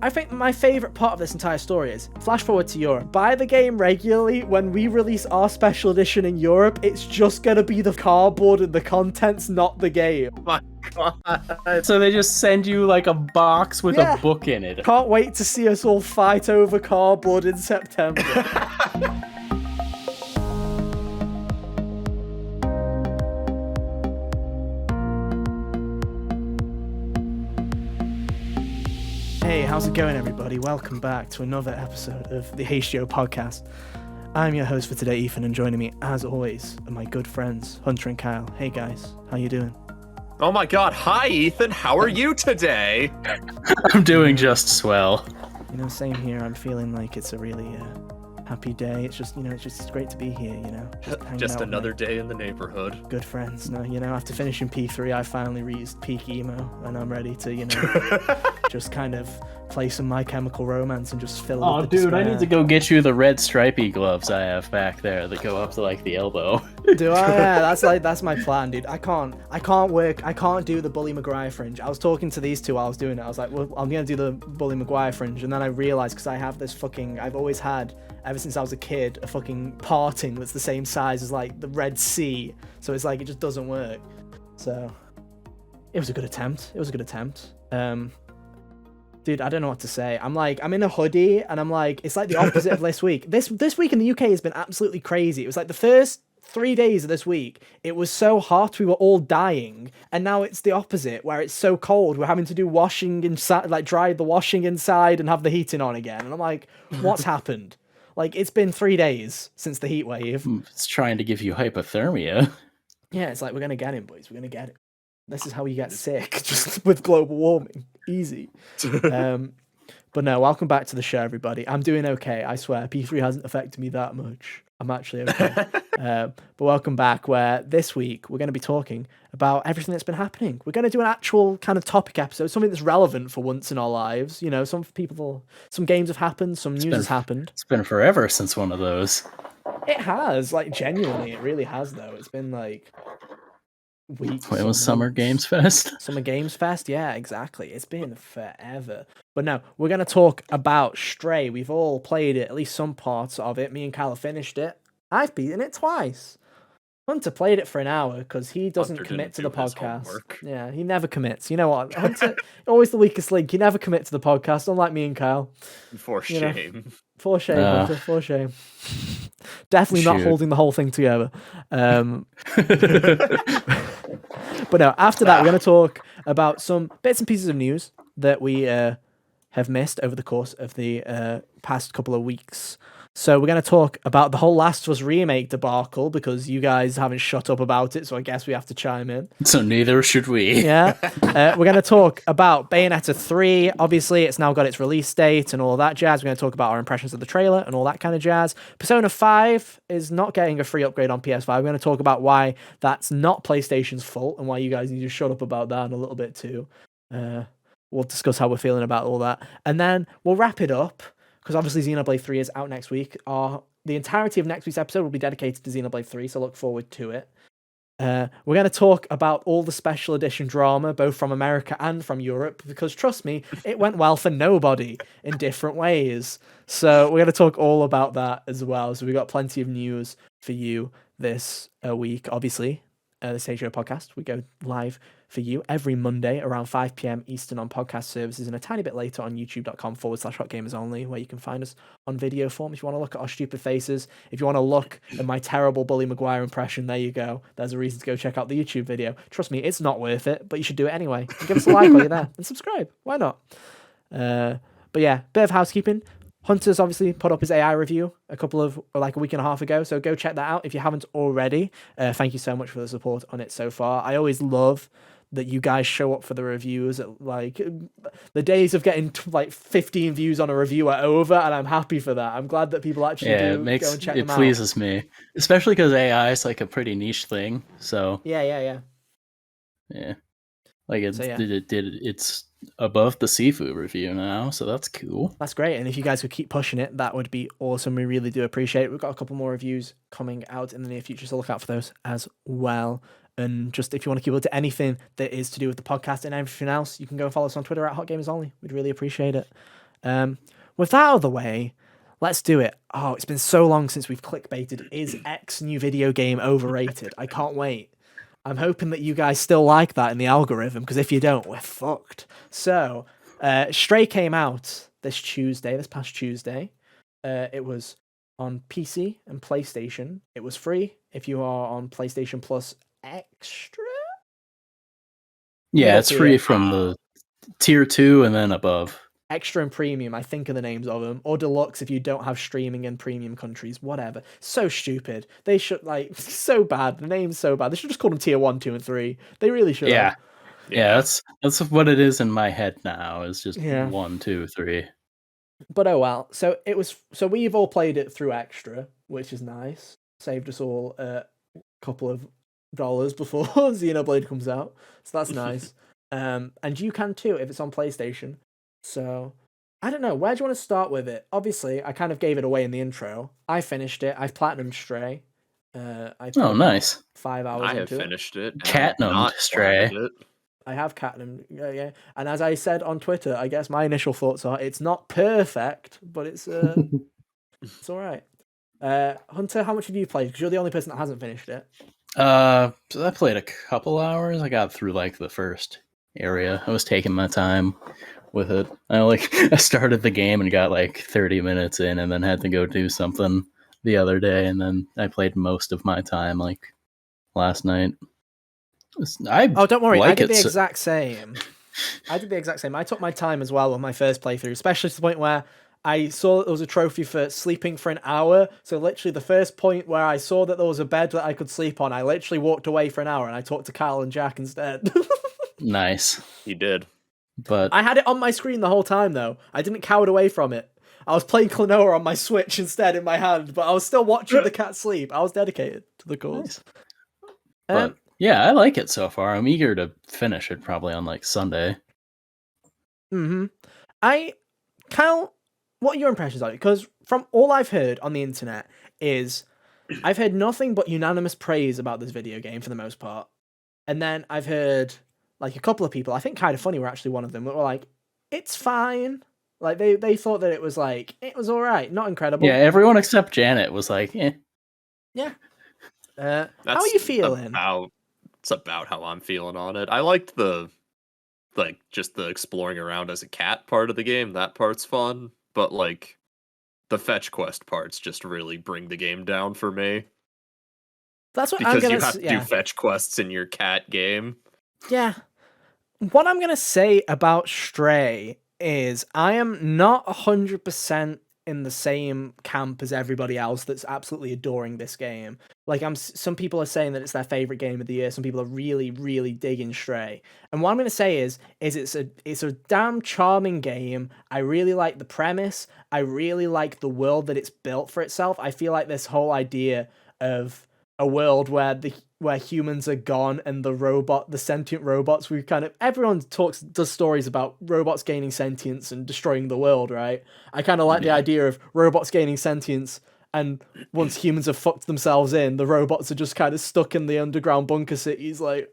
I think my favorite part of this entire story is, flash forward to Europe. Buy the game regularly. When we release our special edition in Europe, it's just going to be the cardboard and the contents, not the game. Oh my god. So they just send you like a box with a book in it. Can't wait to see us all fight over cardboard in September. Hey, how's it going, everybody? Welcome back to another episode of the HGO podcast. I'm your host for today, Ethan, and joining me, as always, are my good friends, Hunter and Kyle. Hey, guys. How you doing? Oh my god. Hi, Ethan. How are you today? I'm doing just swell. You know, same here. I'm feeling like it's a really happy day. It's just, it's great to be here, Just another day in the neighborhood. Good friends. No, after finishing P3, I finally reached peak emo, and I'm ready to, just kind of play some My Chemical Romance and just fill it with the dude, despair. I need to go get you the red stripy gloves I have back there that go up to like the elbow. Do I? Yeah, that's my plan, dude. I can't do the Bully Maguire fringe. I was talking to these two while I was doing it. I was like, well, I'm gonna do the Bully Maguire fringe, and then I realized, because I have this I've always had, ever since I was a kid, a fucking parting that's the same size as like the Red Sea. So it's like, it just doesn't work. So it was a good attempt. Dude, I don't know what to say. I'm in a hoodie, and I'm like, it's like the opposite of this week. This week in the UK has been absolutely crazy. It was like the first 3 days of this week, it was so hot, we were all dying, and now it's the opposite, where it's so cold, we're having to do washing inside, like dry the washing inside and have the heating on again. And I'm like, what's happened? Like, it's been 3 days since the heat wave. It's trying to give you hypothermia. Yeah, it's like, we're gonna get him, boys. We're gonna get it. This is how you get sick, just with global warming. Easy. But no, welcome back to the show, everybody. I'm doing okay, I swear. P3 hasn't affected me that much. I'm actually okay. But welcome back, where this week we're going to be talking about everything that's been happening. We're going to do an actual kind of topic episode, something that's relevant for once in our lives. Some games have happened, some news has happened. It's been forever since one of those. It has, like, genuinely, it really has, though. It's been like weeks. It was Summer Games Fest. Summer Games Fest, yeah, exactly. It's been forever. But no, we're going to talk about Stray. We've all played it, at least some parts of it. Me and Kyle finished it. I've beaten it twice. Hunter played it for an hour because he doesn't commit to the podcast. Yeah, he never commits. You know what? Hunter, always the weakest link. He never commits to the podcast, unlike me and Kyle. For shame. For shame, Hunter, for shame. Definitely not holding the whole thing together. But no, after that, we're going to talk about some bits and pieces of news that we have missed over the course of the past couple of weeks. So we're going to talk about the whole Last of Us remake debacle, because you guys haven't shut up about it, so I guess we have to chime in. So neither should we. Yeah. We're going to talk about Bayonetta 3. Obviously, it's now got its release date and all that jazz. We're going to talk about our impressions of the trailer and all that kind of jazz. Persona 5 is not getting a free upgrade on PS5. We're going to talk about why that's not PlayStation's fault and why you guys need to shut up about that a little bit too. We'll discuss how we're feeling about all that. And then we'll wrap it up, because obviously Xenoblade 3 is out next week. The entirety of next week's episode will be dedicated to Xenoblade 3, so look forward to it. We're going to talk about all the special edition drama, both from America and from Europe, because trust me, it went well for nobody in different ways. So we're going to talk all about that as well. So we've got plenty of news for you this week. Obviously, the Stage Show podcast, we go live for you every Monday around 5 p.m. Eastern on podcast services, and a tiny bit later on youtube.com/hotgamersonly, where you can find us on video form if you want to look at our stupid faces. If you want to look at my terrible Bully Maguire impression, there you go. There's a reason to go check out the YouTube video. Trust me, it's not worth it, but you should do it anyway. And give us a like while you're there, and subscribe. Why not? But yeah, bit of housekeeping. Hunter's obviously put up his AI review a week and a half ago, so go check that out if you haven't already. Thank you so much for the support on it so far. I always love that you guys show up for the reviews. Like, the days of getting 15 views on a review are over, and I'm happy for that. I'm glad that people actually go and check them out. It pleases me, especially because AI is like a pretty niche thing. So yeah. Like it's above the seafood review now, so that's cool. That's great, and if you guys could keep pushing it, that would be awesome. We really do appreciate it. We've got a couple more reviews coming out in the near future, so look out for those as well. And just if you want to keep up to anything that is to do with the podcast and everything else, you can go and follow us on Twitter at HotGamersOnly. We'd really appreciate it. With that out of the way, let's do it. Oh, it's been so long since we've clickbaited. Is X new video game overrated? I can't wait. I'm hoping that you guys still like that in the algorithm, because if you don't, we're fucked. So, Stray came out this past Tuesday. It was on PC and PlayStation. It was free if you are on PlayStation Plus Extra. Yeah, Middle it's free tier. from the tier 2 and then above. Extra and premium, I think, are the names of them, or deluxe if you don't have streaming in premium countries. Whatever. So stupid. They should so bad. The name's so bad. They should just call them tier 1, 2, and 3. They really should. Yeah. Yeah, that's what it is in my head now. Is just Yeah. 1, 2, 3. But oh well. So we've all played it through Extra, which is nice. Saved us all a couple of dollars before Xenoblade comes out, so that's nice. And you can too if it's on PlayStation. So I don't know, where do you want to start with it? Obviously, I kind of gave it away in the intro. I finished it. I've platinumed Stray. I put Nice. 5 hours I have into it. finished it. Catnumed Stray. I have Catnum, yeah. And as I said on Twitter, I guess my initial thoughts are it's not perfect, but it's it's all right. Hunter, how much have you played? Because you're the only person that hasn't finished it. So I played a couple hours. I got through like the first area. I was taking my time with it. I started the game and got like 30 minutes in, and then had to go do something the other day, and then I played most of my time like last night. Don't worry, like I did the it exact same. I took my time as well with my first playthrough, especially to the point where I saw that there was a trophy for sleeping for an hour. So literally the first point where I saw that there was a bed that I could sleep on, I literally walked away for an hour and I talked to Kyle and Jack instead. Nice. You did. But I had it on my screen the whole time though. I didn't cower away from it. I was playing Klonoa on my Switch instead in my hand, but I was still watching the cat sleep. I was dedicated to the cause. Nice. But yeah, I like it so far. I'm eager to finish it probably on like Sunday. Kyle, what are your impressions of it? Because from all I've heard on the internet is I've heard nothing but unanimous praise about this video game for the most part. And then I've heard like a couple of people, I think Kinda Funny were actually one of them, that were like, it's fine. Like they thought that it was all right, not incredible. Yeah, everyone except Janet was like, eh. Yeah. How are you feeling? It's about how I'm feeling on it. I liked just the exploring around as a cat part of the game. That part's fun, but like the fetch quest parts just really bring the game down for me. That's what because you have to do fetch quests in your cat game. Yeah. What I'm gonna say about Stray is I am not 100% in the same camp as everybody else that's absolutely adoring this game. Like some people are saying that it's their favorite game of the year. Some people are really, really digging Stray. And what I'm going to say is it's a damn charming game. I really like the premise. I really like the world that it's built for itself. I feel like this whole idea of a world where humans are gone and the sentient robots, everyone does stories about robots gaining sentience and destroying the world, right? I kind of like the idea of robots gaining sentience, and once humans have fucked themselves in, the robots are just kind of stuck in the underground bunker cities, like,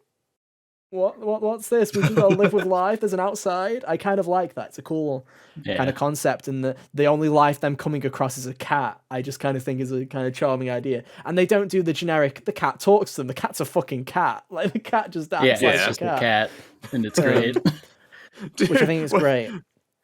what's this? We just gotta live with life. There's an outside. I kind of like that. It's a cool kind of concept, and the only life them coming across is a cat. I just kind of think is a kind of charming idea. And they don't do the generic. The cat talks to them. The cat's a fucking cat. Like the cat just acts like it's a cat. A cat, and it's great. Which I think is great.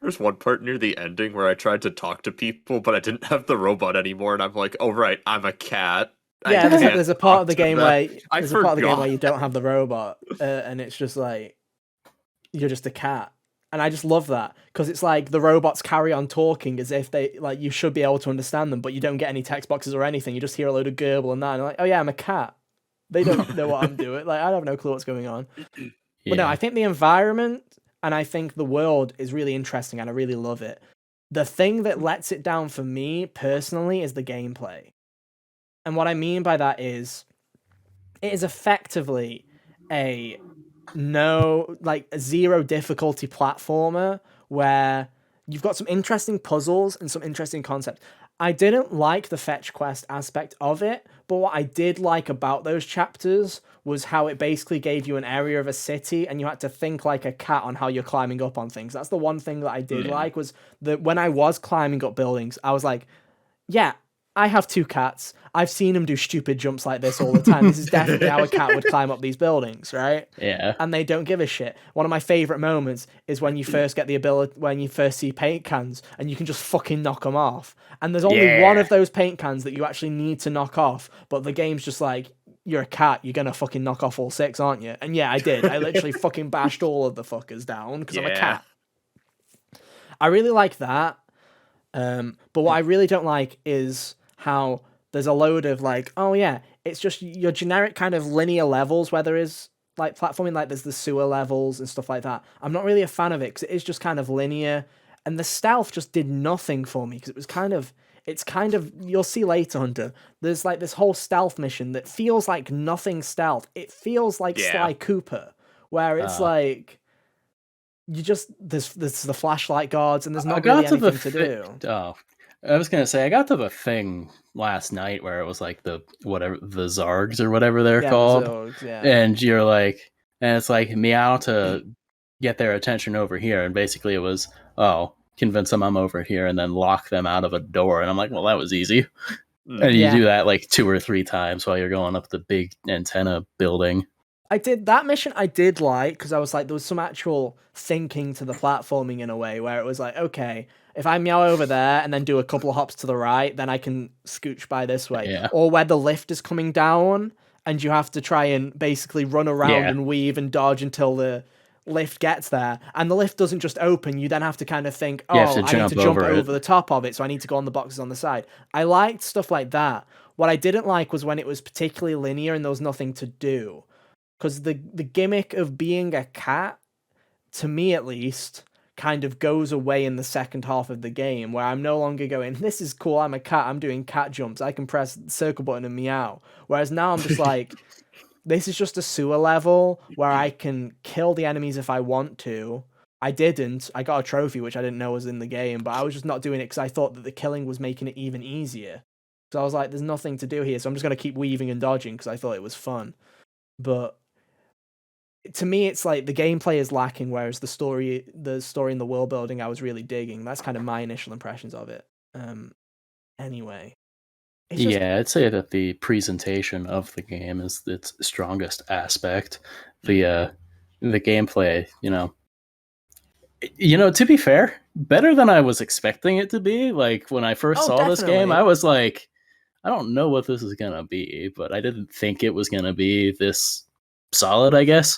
There's one part near the ending where I tried to talk to people, but I didn't have the robot anymore, and I'm like, oh right, I'm a cat. Yeah, there's a part of the game where you don't have the robot, and it's just like you're just a cat, and I just love that because it's like the robots carry on talking as if they like you should be able to understand them, but you don't get any text boxes or anything. You just hear a load of gurgle and that, and like, oh yeah, I'm a cat. They don't know what I'm doing. Like I have no clue what's going on. Yeah. But no, I think the environment and I think the world is really interesting, and I really love it. The thing that lets it down for me personally is the gameplay. And what I mean by that is, it is effectively a zero difficulty platformer where you've got some interesting puzzles and some interesting concepts. I didn't like the fetch quest aspect of it, but what I did like about those chapters was how it basically gave you an area of a city and you had to think like a cat on how you're climbing up on things. That's the one thing that I did like, was that when I was climbing up buildings, I was like, yeah, I have 2 cats. I've seen them do stupid jumps like this all the time. This is definitely how a cat would climb up these buildings, right? Yeah. And they don't give a shit. One of my favorite moments is when you first get the ability, when you first see paint cans and you can just fucking knock them off. And there's only one of those paint cans that you actually need to knock off, but the game's just like, you're a cat, you're gonna fucking knock off all 6, aren't you? And yeah, I did. I literally fucking bashed all of the fuckers down because I'm a cat. I really like that. But what I really don't like is how there's a load of like, oh yeah, it's just your generic kind of linear levels where there is like platforming, like there's the sewer levels and stuff like that. I'm not really a fan of it because it is just kind of linear, and the stealth just did nothing for me because it's kind of, you'll see later, Hunter, there's like this whole stealth mission that feels like nothing stealth. It feels like Sly Cooper, where it's like, you just, there's the flashlight guards and there's not really anything to do. Oh, I was gonna say, I got to the thing last night where it was like the Zargs or whatever they're called, Zorgs, and you're like, and it's like meow to get their attention over here, and basically it was, oh, convince them I'm over here and then lock them out of a door, and I'm like, well, that was easy. And you do that like 2 or 3 times while you're going up the big antenna building. That mission I did like, because I was like, there was some actual thinking to the platforming in a way where it was like, okay, if I meow over there and then do a couple of hops to the right, then I can scooch by this way. Yeah. Or where the lift is coming down and you have to try and basically run around and weave and dodge until the lift gets there. And the lift doesn't just open, you then have to kind of think, oh, I need to jump over the top of it, so I need to go on the boxes on the side. I liked stuff like that. What I didn't like was when it was particularly linear and there was nothing to do. Because the gimmick of being a cat, to me at least, kind of goes away in the second half of the game, where I'm no longer going, this is cool, I'm a cat, I'm doing cat jumps, I can press the circle button and meow. Whereas now I'm just like, this is just a sewer level where I can kill the enemies if I want to. I didn't. I got a trophy, which I didn't know was in the game, but I was just not doing it because I thought that the killing was making it even easier. So I was like, there's nothing to do here, so I'm just going to keep weaving and dodging because I thought it was fun. But to me, it's like the gameplay is lacking, whereas the story and the world building I was really digging. That's kind of my initial impressions of it. Anyway. I'd say that the presentation of the game is its strongest aspect. The gameplay, to be fair, better than I was expecting it to be. Like when I first saw this game, I was like, I don't know what this is gonna be, but I didn't think it was gonna be this solid, I guess.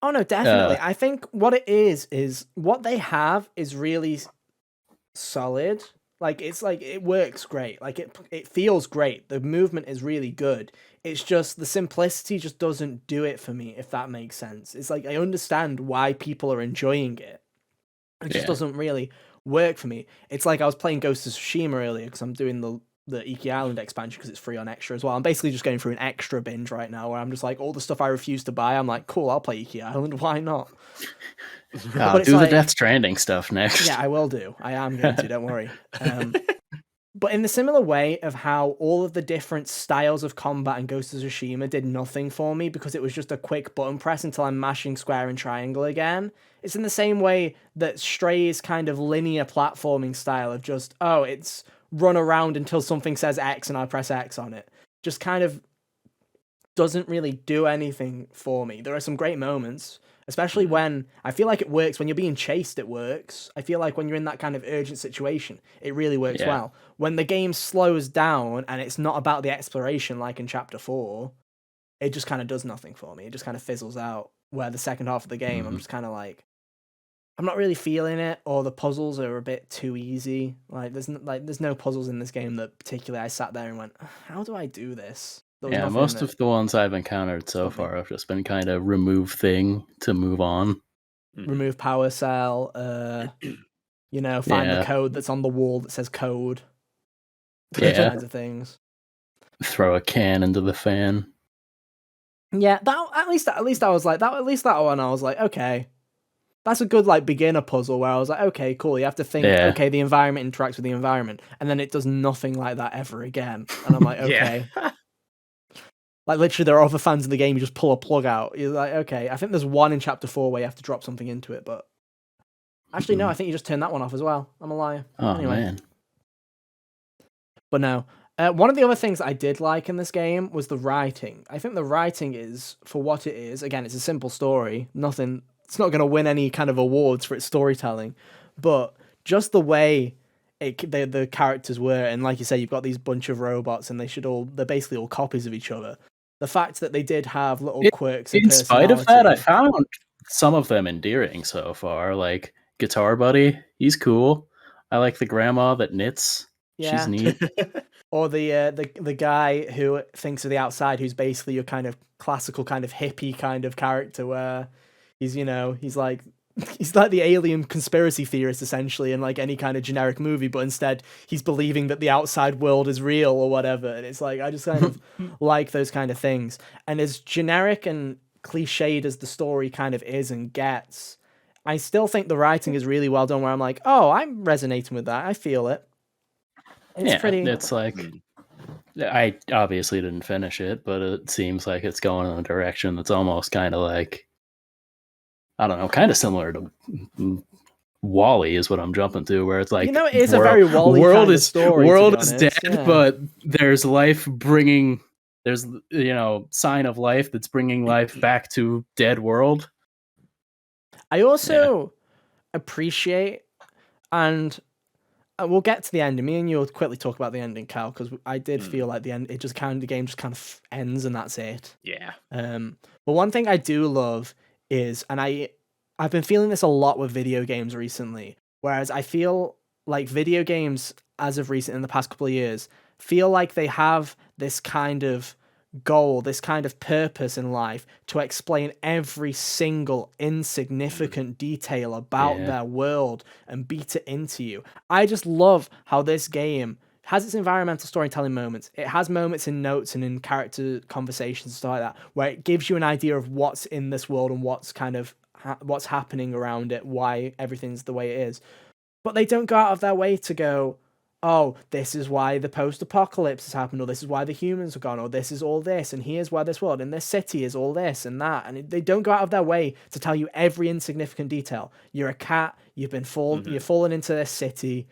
Oh no, definitely. I think what it is what they have is really solid. Like it's like it works great. Like it feels great. The movement is really good. It's just the simplicity just doesn't do it for me, if that makes sense. It's like I understand why people are enjoying it. It just doesn't really work for me. It's like I was playing Ghost of Tsushima earlier because I'm doing the Iki Island expansion because it's free on Extra as well. I'm basically just going through an Extra binge right now where I'm just like, all the stuff I refuse to buy, I'm like, cool, I'll play Iki Island, why not? I'll do the Death Stranding stuff next. Yeah, I will do. I am going to, don't worry. But in the similar way of how all of the different styles of combat in Ghost of Tsushima did nothing for me because it was just a quick button press until I'm mashing square and triangle again, it's in the same way that Stray's kind of linear platforming style of just, oh, it's run around until something says X and I press X on it, just kind of doesn't really do anything for me. There are some great moments, especially when I feel like it works when you're being chased. It works. I feel like when you're in that kind of urgent situation, it really works well. When the game slows down and it's not about the exploration like in chapter 4, it just kind of does nothing for me. It just kind of fizzles out, where the second half of the game I'm just kind of like, I'm not really feeling it, or the puzzles are a bit too easy. Like there's no puzzles in this game that particularly I sat there and went, how do I do this? Most of the ones I've encountered so far have just been kind of remove thing to move on. Remove power cell, find the code that's on the wall that says code. Those kinds of things. Throw a can into the fan. Yeah, that at least I was like that. At least that one I was like, okay, that's a good like beginner puzzle where I was like, okay, cool. You have to think, Yeah. okay, the environment interacts with the environment, and then it does nothing like that ever again. And I'm like, okay. Yeah. Like literally, there are other fans in the game. You just pull a plug out. You're like, okay. I think there's one in chapter 4 where you have to drop something into it, but actually, no. I think you just turn that one off as well. I'm a liar. Oh Anyway. man. But no. One of the other things I did like in this game was the writing. I think the writing is, for what it is, again, it's a simple story. Nothing. It's not going to win any kind of awards for its storytelling, but just the way the characters were, and like you say, you've got these bunch of robots, and they're basically all copies of each other. The fact that they did have little quirks and In spite of that, I personality. found some of them endearing so far. Like Guitar Buddy, he's cool. I like the grandma that knits. Yeah. She's neat. Or the guy who thinks of the outside, who's basically your kind of classical kind of hippie kind of character, where he's like he's like the alien conspiracy theorist essentially in like any kind of generic movie, but instead he's believing that the outside world is real or whatever. And it's like I just kind of like those kind of things. And as generic and cliched as the story kind of is and gets, I still think the writing is really well done. Where I'm like, oh, I'm resonating with that. I feel it. It's pretty. It's like I obviously didn't finish it, but it seems like it's going in a direction that's almost kind of like, I don't know, kind of similar to Wall-E is what I'm jumping to, where it's like, it is a very Wall-E kind of story. World is dead, yeah. but there's life bringing. There's sign of life that's bringing life back to dead world. I also appreciate, and we'll get to the ending. Me and you will quickly talk about the ending, Cal, because I did feel like the end. It just the game just kind of ends and that's it. Yeah. But one thing I do love is, and I've been feeling this a lot with video games recently. Whereas I feel like video games, as of recent in the past couple of years, feel like they have this kind of goal, this kind of purpose in life to explain every single insignificant detail about their world and beat it into you. I just love how this game has its environmental storytelling moments. It has moments in notes and in character conversations and stuff like that, where it gives you an idea of what's in this world and what's kind of what's happening around it, why everything's the way it is. But they don't go out of their way to go, oh, this is why the post-apocalypse has happened, or this is why the humans are gone, or this is all this, and here's why this world, and this city is all this and that. And they don't go out of their way to tell you every insignificant detail. You're a cat, you've been you're fallen into this city,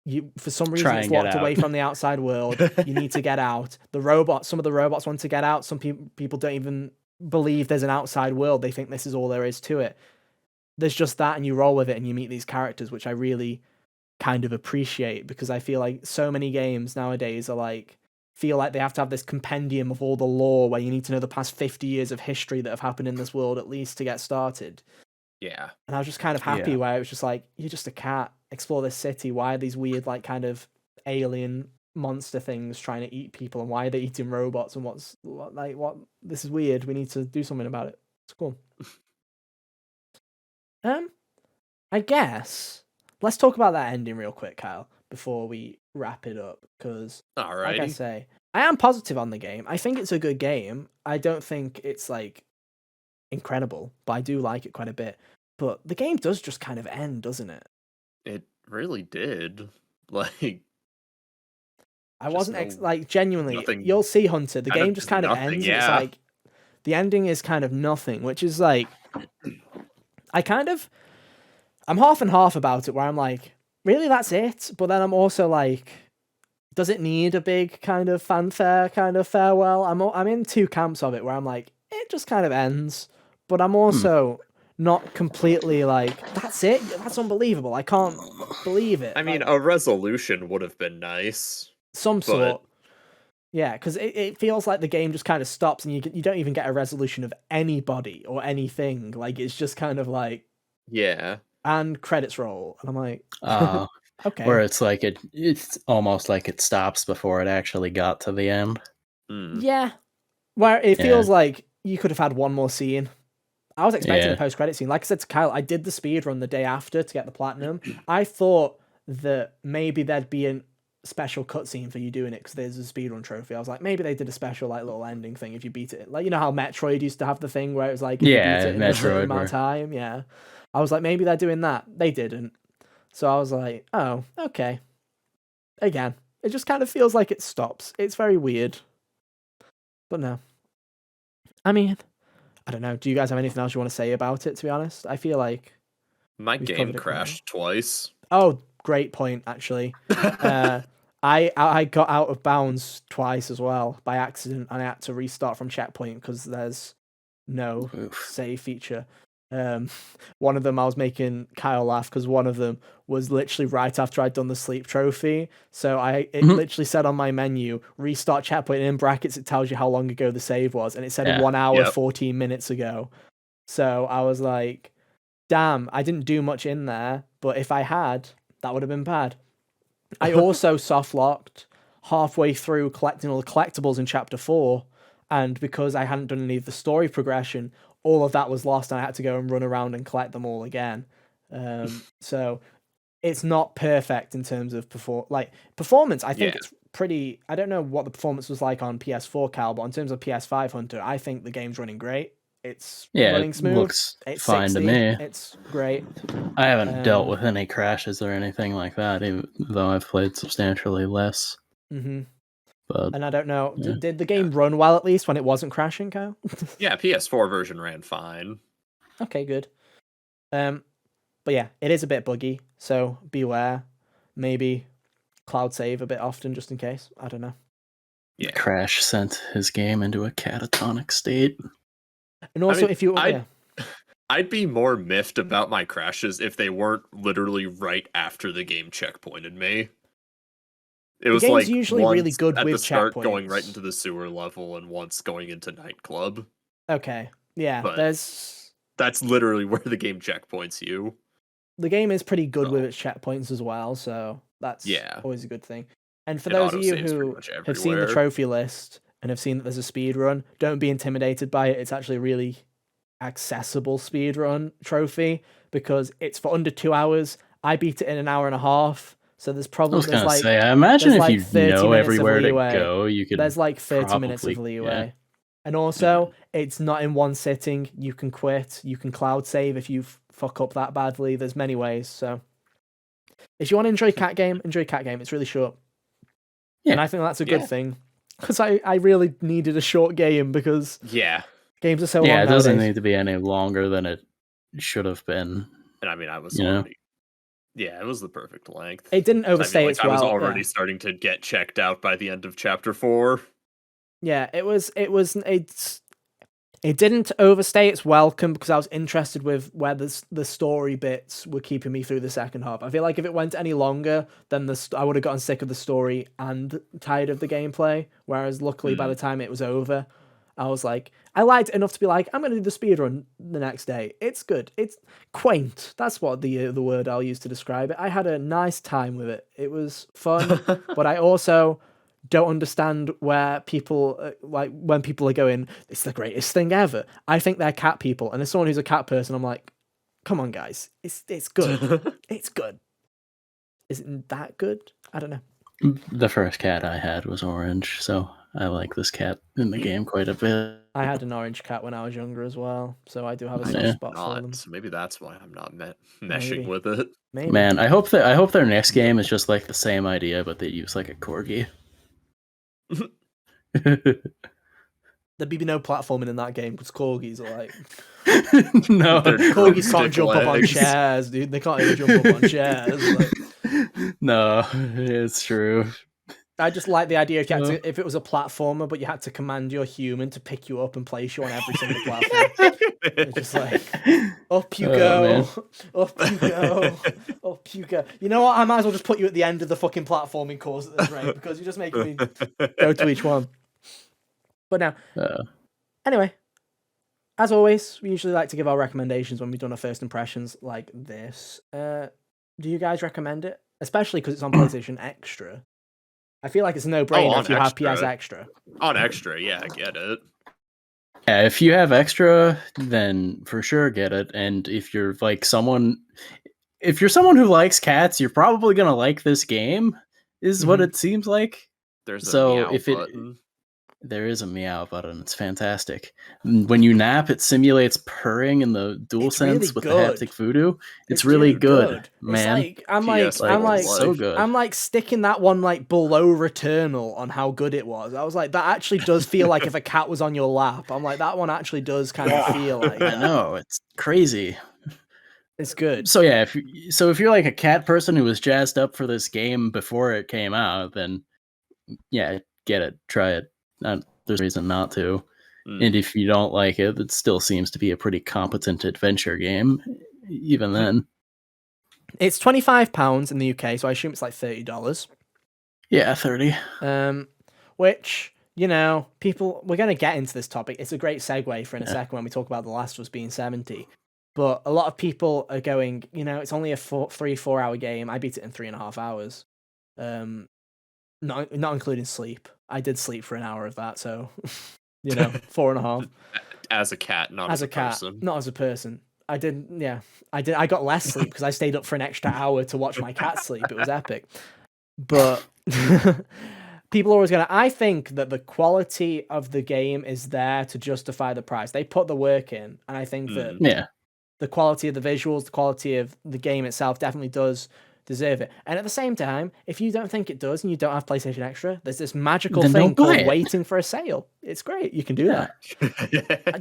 you for some reason it's locked away from the outside world, you need to get out. Some of the robots want to get out, some people don't even believe there's an outside world, they think this is all there is to it. There's just that, and you roll with it, and you meet these characters, which I really kind of appreciate, because I feel like so many games nowadays are like feel like they have to have this compendium of all the lore where you need to know the past 50 years of history that have happened in this world at least to get started. Yeah. And I was just kind of happy where it was just like, you're just a cat, explore this city. Why are these weird like kind of alien monster things trying to eat people, and why are they eating robots, and what this is weird, we need to do something about it. It's cool. I guess let's talk about that ending real quick, Kyle, before we wrap it up, because like I say, I am positive on the game. I think it's a good game. I don't think it's like incredible, but I do like it quite a bit. But the game does just kind of end, doesn't it? It really did. Like, I wasn't like genuinely. You'll see, Hunter. The game just kind of ends. Yeah. It's like the ending is kind of nothing, which is like I'm half and half about it, where I'm like, really, that's it? But then I'm also like, does it need a big kind of fanfare, kind of farewell? I'm in two camps of it, where I'm like, it just kind of ends, but I'm also not completely like, that's it? That's unbelievable. I can't believe it. I mean, a resolution would have been nice. Some sort. Yeah, because it feels like the game just kind of stops, and you don't even get a resolution of anybody or anything. Like, it's just kind of like, yeah. And credits roll, and I'm like, okay. Where it's like it's almost like it stops before it actually got to the end. Yeah, where it feels like you could have had one more scene. I was expecting a post-credit scene. Like I said to Kyle, I did the speed run the day after to get the platinum. I thought that maybe there'd be a special cutscene for you doing it because there's a speedrun trophy. I was like, maybe they did a special like little ending thing if you beat it. Like, you know how Metroid used to have the thing where it was like, if you beat it in a certain amount of time. Yeah. I was like, maybe they're doing that. They didn't. So I was like, oh, okay. Again, it just kind of feels like it stops. It's very weird. But no. I mean, I don't know. Do you guys have anything else you want to say about it, to be honest? I feel like My we've game covered it quite well. crashed twice. Oh, great point, actually. I got out of bounds twice as well by accident, and I had to restart from checkpoint because there's no save feature. One of them I was making Kyle laugh because one of them was literally right after I'd done the sleep trophy. So it literally said on my menu, restart checkpoint, and in brackets it tells you how long ago the save was, and it said 1 hour 14 minutes ago. So I was like, damn, I didn't do much in there, but if I had, that would have been bad. I also soft locked halfway through collecting all the collectibles in chapter 4, and because I hadn't done any of the story progression, all of that was lost, and I had to go and run around and collect them all again. So it's not perfect in terms of performance. I think it's pretty. I don't know what the performance was like on PS4, Cal, but in terms of PS5 Hunter, I think the game's running great. It's running smooth. Looks it's fine 60. to me. It's great. I haven't dealt with any crashes or anything like that, even though I've played substantially less. Mm-hmm. But and I don't know, did the game run well at least when it wasn't crashing, Kyle? Yeah, PS4 version ran fine. Okay, good. But yeah, it is a bit buggy, so beware. Maybe cloud save a bit often just in case. I don't know. Yeah, Crash sent his game into a catatonic state. And also, I'd be more miffed about my crashes if they weren't literally right after the game checkpointed me. It was like usually really good at with the start checkpoints. going right into the sewer level and once going into nightclub. Okay, yeah, but that's literally where the game checkpoints you. The game is pretty good with its checkpoints as well, so that's always a good thing. And for those of you who have seen the trophy list and have seen that there's a speed run, don't be intimidated by it. It's actually a really accessible speed run trophy because it's for under 2 hours. I beat it in an hour and a half. So there's probably I imagine if you know everywhere to go, you could. There's like 30 minutes of leeway, and also it's not in one sitting. You can quit. You can cloud save if you fuck up that badly. There's many ways. So if you want to enjoy Cat Game, enjoy Cat Game. It's really short, and I think that's a good thing because I really needed a short game because games are so long. Yeah, it doesn't need to be any longer than it should have been. And I mean, I was already. Yeah, it was the perfect length. It didn't overstay its I was already starting to get checked out by the end of chapter 4. Yeah, it didn't overstay its welcome because I was interested with where the story bits were keeping me through the second half. I feel like if it went any longer, then I would have gotten sick of the story and tired of the gameplay. Whereas luckily, by the time it was over, I was like, I liked it enough to be like, I'm going to do the speedrun the next day. It's good. It's quaint. That's what the word I'll use to describe it. I had a nice time with it. It was fun, but I also don't understand where people, when people are going, it's the greatest thing ever. I think they're cat people. And as someone who's a cat person, I'm like, come on, guys. It's good. It's good. Isn't that good? I don't know. The first cat I had was orange, so I like this cat in the game quite a bit. I had an orange cat when I was younger as well, so I do have a soft spot for them. So maybe that's why I'm not meshing with it. Maybe. Man, I hope their next game is just like the same idea, but they use like a corgi. There'd be no platforming in that game because corgis are like no, corgis can't jump up on chairs, dude. They can't even jump up on chairs. Like... No, it's true. I just like the idea if it was a platformer, but you had to command your human to pick you up and place you on every single platform. It's just like, up you go, up you go, up you go. You know what? I might as well just put you at the end of the fucking platforming course at this rate because you're just making me go to each one. But now, anyway, as always, we usually like to give our recommendations when we've done our first impressions like this. Do you guys recommend it? Especially because it's on PlayStation Extra. I feel like it's a no-brainer if you have PS Extra. On Extra, yeah, I get it. Yeah, if you have Extra, then for sure get it. And if you're like someone who likes cats, you're probably gonna like this game. Is what it seems like. There's so if button. There is a meow button. It's fantastic. When you nap, it simulates purring in the DualSense really with good. the haptic voodoo. It's really good, It's man. like I'm so good. I'm like sticking that one like below Returnal on how good it was. I was like, that actually does feel like if a cat was on your lap. I'm like, that one actually does kind of feel like that. I know, it's crazy. It's good. So yeah, if you're like a cat person who was jazzed up for this game before it came out, then yeah, get it, try it. There's a reason not to. And if you don't like it, it still seems to be a pretty competent adventure game, even then. It's £25 in the UK, so I assume it's like $30. Yeah, 30. Which, you know, people, we're going to get into this topic. It's a great segue for in a second when we talk about The Last of Us being 70. But a lot of people are going, you know, it's only a 3-4 hour game. I beat it in 3.5 hours. Not including sleep. I did sleep for an hour of that, so you know, 4.5. As a cat, not as a person. Not as a person. I didn't. Yeah, I did. I got less sleep because I stayed up for an extra hour to watch my cat sleep. It was epic. But people are always gonna. I think that the quality of the game is there to justify the price. They put the work in, and I think that the quality of the visuals, the quality of the game itself, definitely does deserve it. And at the same time, if you don't think it does and you don't have PlayStation Extra, there's this magical thing called waiting for a sale. It's great. You can do that.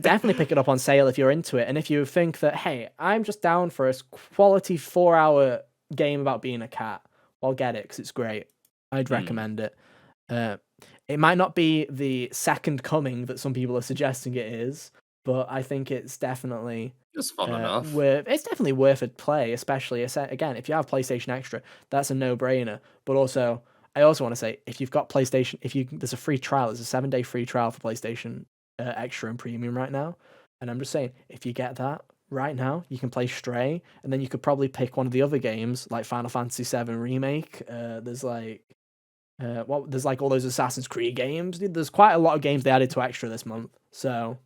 Definitely pick it up on sale if you're into it. And if you think that, hey, I'm just down for a quality 4-hour game about being a cat, well, get it because it's great. I'd recommend it. It might not be the second coming that some people are suggesting it is, but I think it's definitely... It's fun enough. It's definitely worth a play, especially again if you have PlayStation Extra, that's a no-brainer. But also, I also want to say if you've got PlayStation, there's a free trial, there's a 7-day free trial for PlayStation Extra and Premium right now, and I'm just saying if you get that right now, you can play Stray, and then you could probably pick one of the other games like Final Fantasy VII Remake. There's like all those Assassin's Creed games. There's quite a lot of games they added to Extra this month, so.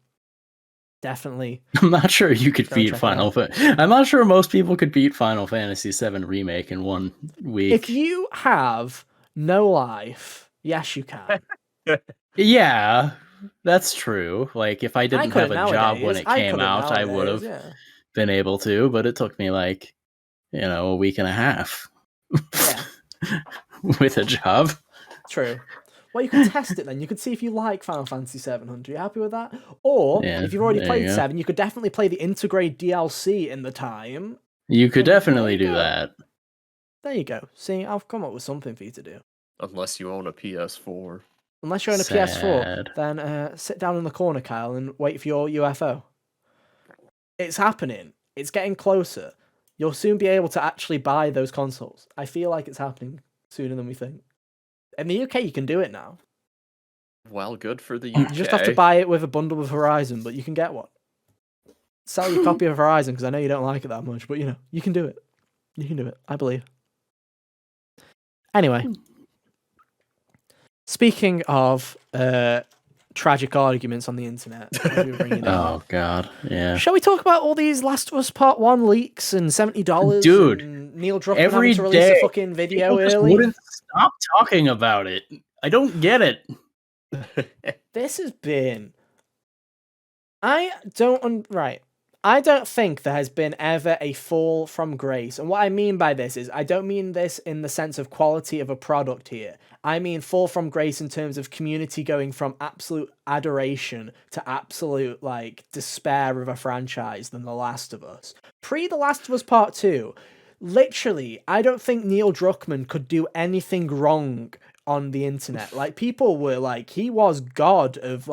Definitely. I'm not sure you could beat I'm not sure most people could beat Final Fantasy VII Remake in 1 week. If you have no life, yes, you can. Yeah, that's true. Like, if I didn't have a job when it came out, I would have been able to, but it took me like, a week and a half with a job. True. Well, you can test it then. You could see if you like Final Fantasy 700. Are you happy with that? Or, if you've already played 7, you could definitely play the Integrate DLC in the time. You could definitely do that. There you go. See, I've come up with something for you to do. Unless you own a PS4. Unless you own a PS4, then sit down in the corner, Kyle, and wait for your UFO. It's happening. It's getting closer. You'll soon be able to actually buy those consoles. I feel like it's happening sooner than we think. In the UK, you can do it now. Well, good for the UK. You just have to buy it with a bundle with Horizon, but you can get one. Sell your copy of Horizon, because I know you don't like it that much, but you can do it. You can do it. I believe. Anyway. Speaking of tragic arguments on the internet. Oh, God. Yeah. Shall we talk about all these Last of Us Part 1 leaks and $70? Dude. And Neil Druckmann having to release a fucking video early? Wouldn't stop talking about it. I don't get it. This has been... I don't think there has been ever a fall from grace. And what I mean by this is, I don't mean this in the sense of quality of a product here. I mean fall from grace in terms of community going from absolute adoration to absolute, despair of a franchise than The Last of Us. Pre The Last of Us Part 2, literally, I don't think Neil Druckmann could do anything wrong on the internet. People were he was god of,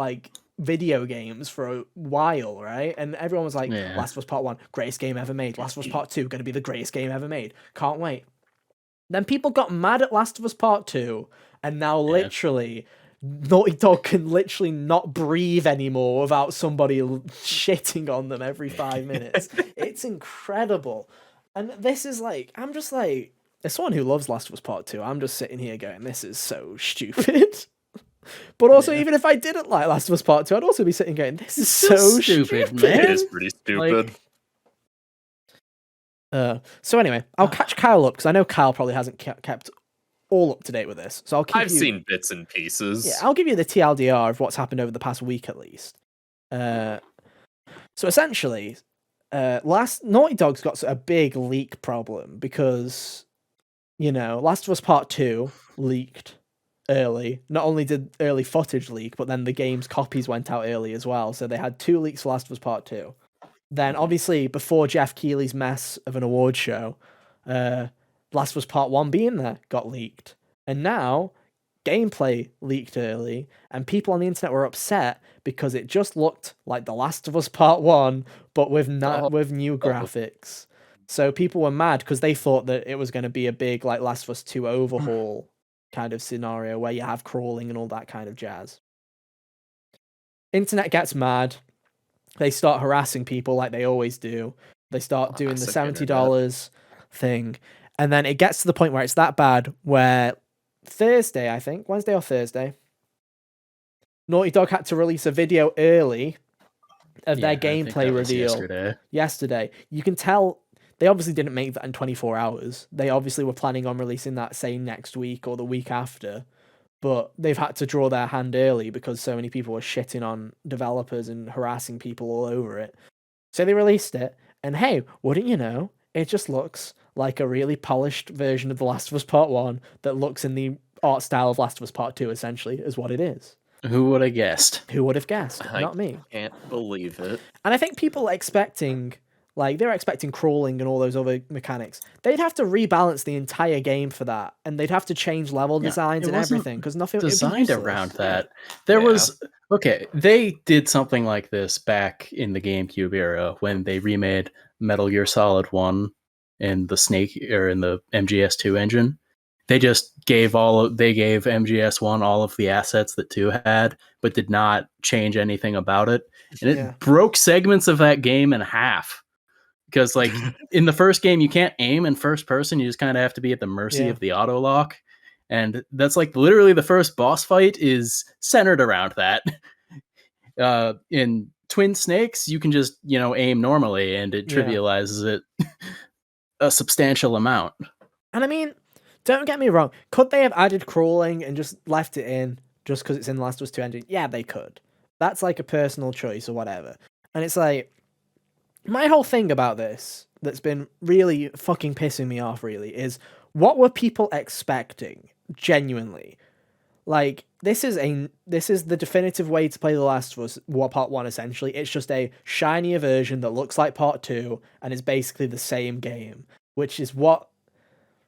video games for a while, right? And everyone was like, Last of Us Part 1, greatest game ever made. Last of Us Part 2, going to be the greatest game ever made. Can't wait. Then people got mad at Last of Us Part 2, and now literally, Naughty Dog can literally not breathe anymore without somebody shitting on them every 5 minutes. It's incredible. And this is I'm just as someone who loves Last of Us Part 2, I'm just sitting here going, this is so stupid. But also, even if I didn't like Last of Us Part 2, I'd also be sitting going, this is so stupid, man. It is pretty stupid. So anyway, I'll catch Kyle up, because I know Kyle probably hasn't kept all up to date with this. So I've seen bits and pieces. Yeah, I'll give you the TLDR of what's happened over the past week at least. So essentially, Naughty Dog's got a big leak problem because, Last of Us Part 2 leaked early. Not only did early footage leak, but then the game's copies went out early as well. So they had 2 leaks for Last of Us Part 2. Then, obviously, before Jeff Keighley's mess of an award show, Last of Us Part 1 being there got leaked. And now, gameplay leaked early, and people on the internet were upset because it just looked like The Last of Us Part 1, but with new graphics. So people were mad because they thought that it was going to be a big like Last of Us 2 overhaul kind of scenario where you have crawling and all that kind of jazz. Internet gets mad. They start harassing people like they always do. They start doing the $70 thing. And then it gets to the point where it's that bad where Thursday, I think, Wednesday or Thursday, Naughty Dog had to release a video early of their gameplay reveal yesterday. You can tell they obviously didn't make that in 24 hours. They obviously were planning on releasing that, say, next week or the week after. But they've had to draw their hand early because so many people were shitting on developers and harassing people all over it. So they released it, and hey, wouldn't you know, it just looks like a really polished version of The Last of Us Part 1 that looks in the art style of Last of Us Part 2, essentially, is what it is. Who would have guessed? Who would have guessed? Not me. I can't believe it. And I think people are expecting... they were expecting crawling and all those other mechanics. They'd have to rebalance the entire game for that, and they'd have to change level designs and everything because nothing designed around that. There was they did something like this back in the GameCube era when they remade Metal Gear Solid 1 in the MGS2 engine. They just gave MGS1 all of the assets that 2 had, but did not change anything about it, and it broke segments of that game in half. Because, like, in the first game, you can't aim in first person. You just kind of have to be at the mercy of the auto lock. And that's, like, literally the first boss fight is centered around that. In Twin Snakes, you can just, aim normally, and it trivializes it a substantial amount. And, I mean, don't get me wrong. Could they have added crawling and just left it in just because it's in the Last of Us 2 engine? Yeah, they could. That's, like, a personal choice or whatever. And it's like... my whole thing about this that's been really fucking pissing me off, really, is what were people expecting, genuinely? Like, this is the definitive way to play The Last of Us Part 1, essentially. It's just a shinier version that looks like Part 2 and is basically the same game, which is what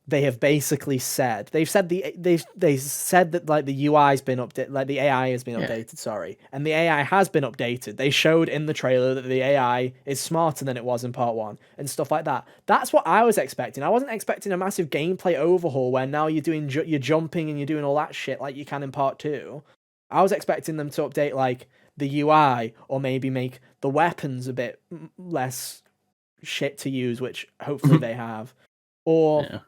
they have basically said. They've said they said that like the UI's been updated, like the AI has been updated, sorry. And the AI has been updated. They showed in the trailer that the AI is smarter than it was in Part 1 and stuff like that. That's what I was expecting. I wasn't expecting a massive gameplay overhaul where now you're doing you're jumping and you're doing all that shit like you can in Part 2. I was expecting them to update like the UI or maybe make the weapons a bit less shit to use, which hopefully they have. Or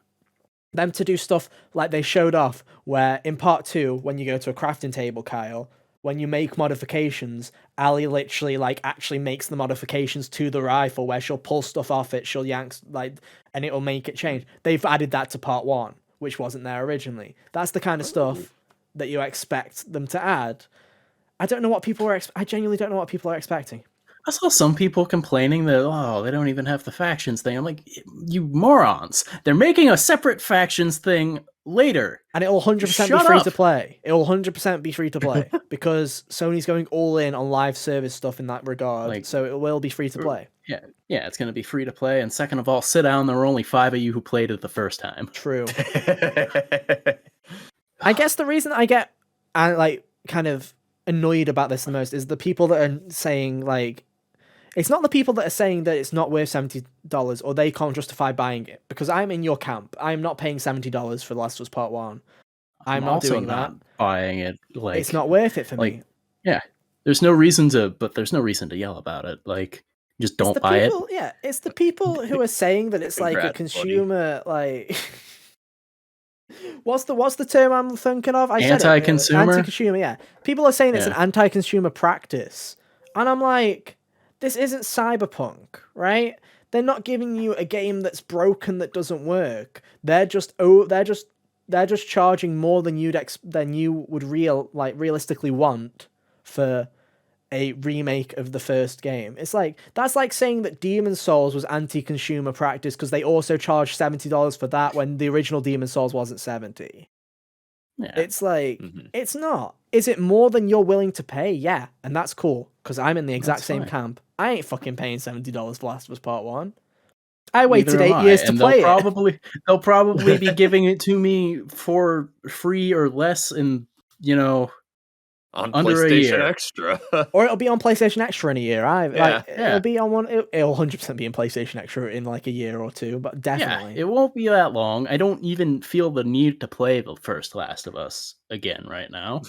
them to do stuff like they showed off where in Part 2, when you go to a crafting table, Kyle, when you make modifications, Ali literally like actually makes the modifications to the rifle where she'll pull stuff off it, she'll yank like, and it'll make it change. They've added that to Part 1, which wasn't there originally. That's the kind of stuff that you expect them to add. I don't know what people were I genuinely don't know what people are expecting. I saw some people complaining that, they don't even have the factions thing. I'm like, you morons. They're making a separate factions thing later. And it'll 100% be free to play. It'll 100% be free to play because Sony's going all in on live service stuff in that regard. So it will be free to play. Yeah, it's going to be free to play. And second of all, sit down. There were only 5 of you who played it the first time. True. I guess the reason I get kind of annoyed about this the most is the people that are saying like, it's not the people that are saying that it's not worth $70 or they can't justify buying it, because I'm in your camp. I'm not paying $70 for The Last of Us Part 1. I'm not doing that. Buying it, like, it's not worth it for me. Yeah, there's no reason to yell about it. Like, just don't buy it. Yeah, it's the people who are saying that it's like a consumer, like. What's the term I'm thinking of? Anti-consumer. Anti-consumer. Yeah, people are saying it's an anti-consumer practice, and I'm like. This isn't Cyberpunk, right? They're not giving you a game that's broken that doesn't work. They're just they're just charging more than you would realistically want for a remake of the first game. It's like, that's like saying that Demon's Souls was anti-consumer practice because they also charged $70 for that when the original Demon's Souls wasn't 70. Yeah. It's like, it's not. Is it more than you're willing to pay? Yeah, and that's cool, because I'm in the exact same camp. I ain't fucking paying $70 for Last of Us Part 1. I waited 8 years to play it. They'll probably be giving it to me for free or less in, on under PlayStation a year. Extra. Or it'll be on PlayStation Extra in a year. Yeah. It'll be on one. It'll 100% be in PlayStation Extra in like a year or two, but definitely. Yeah, it won't be that long. I don't even feel the need to play the first Last of Us again right now.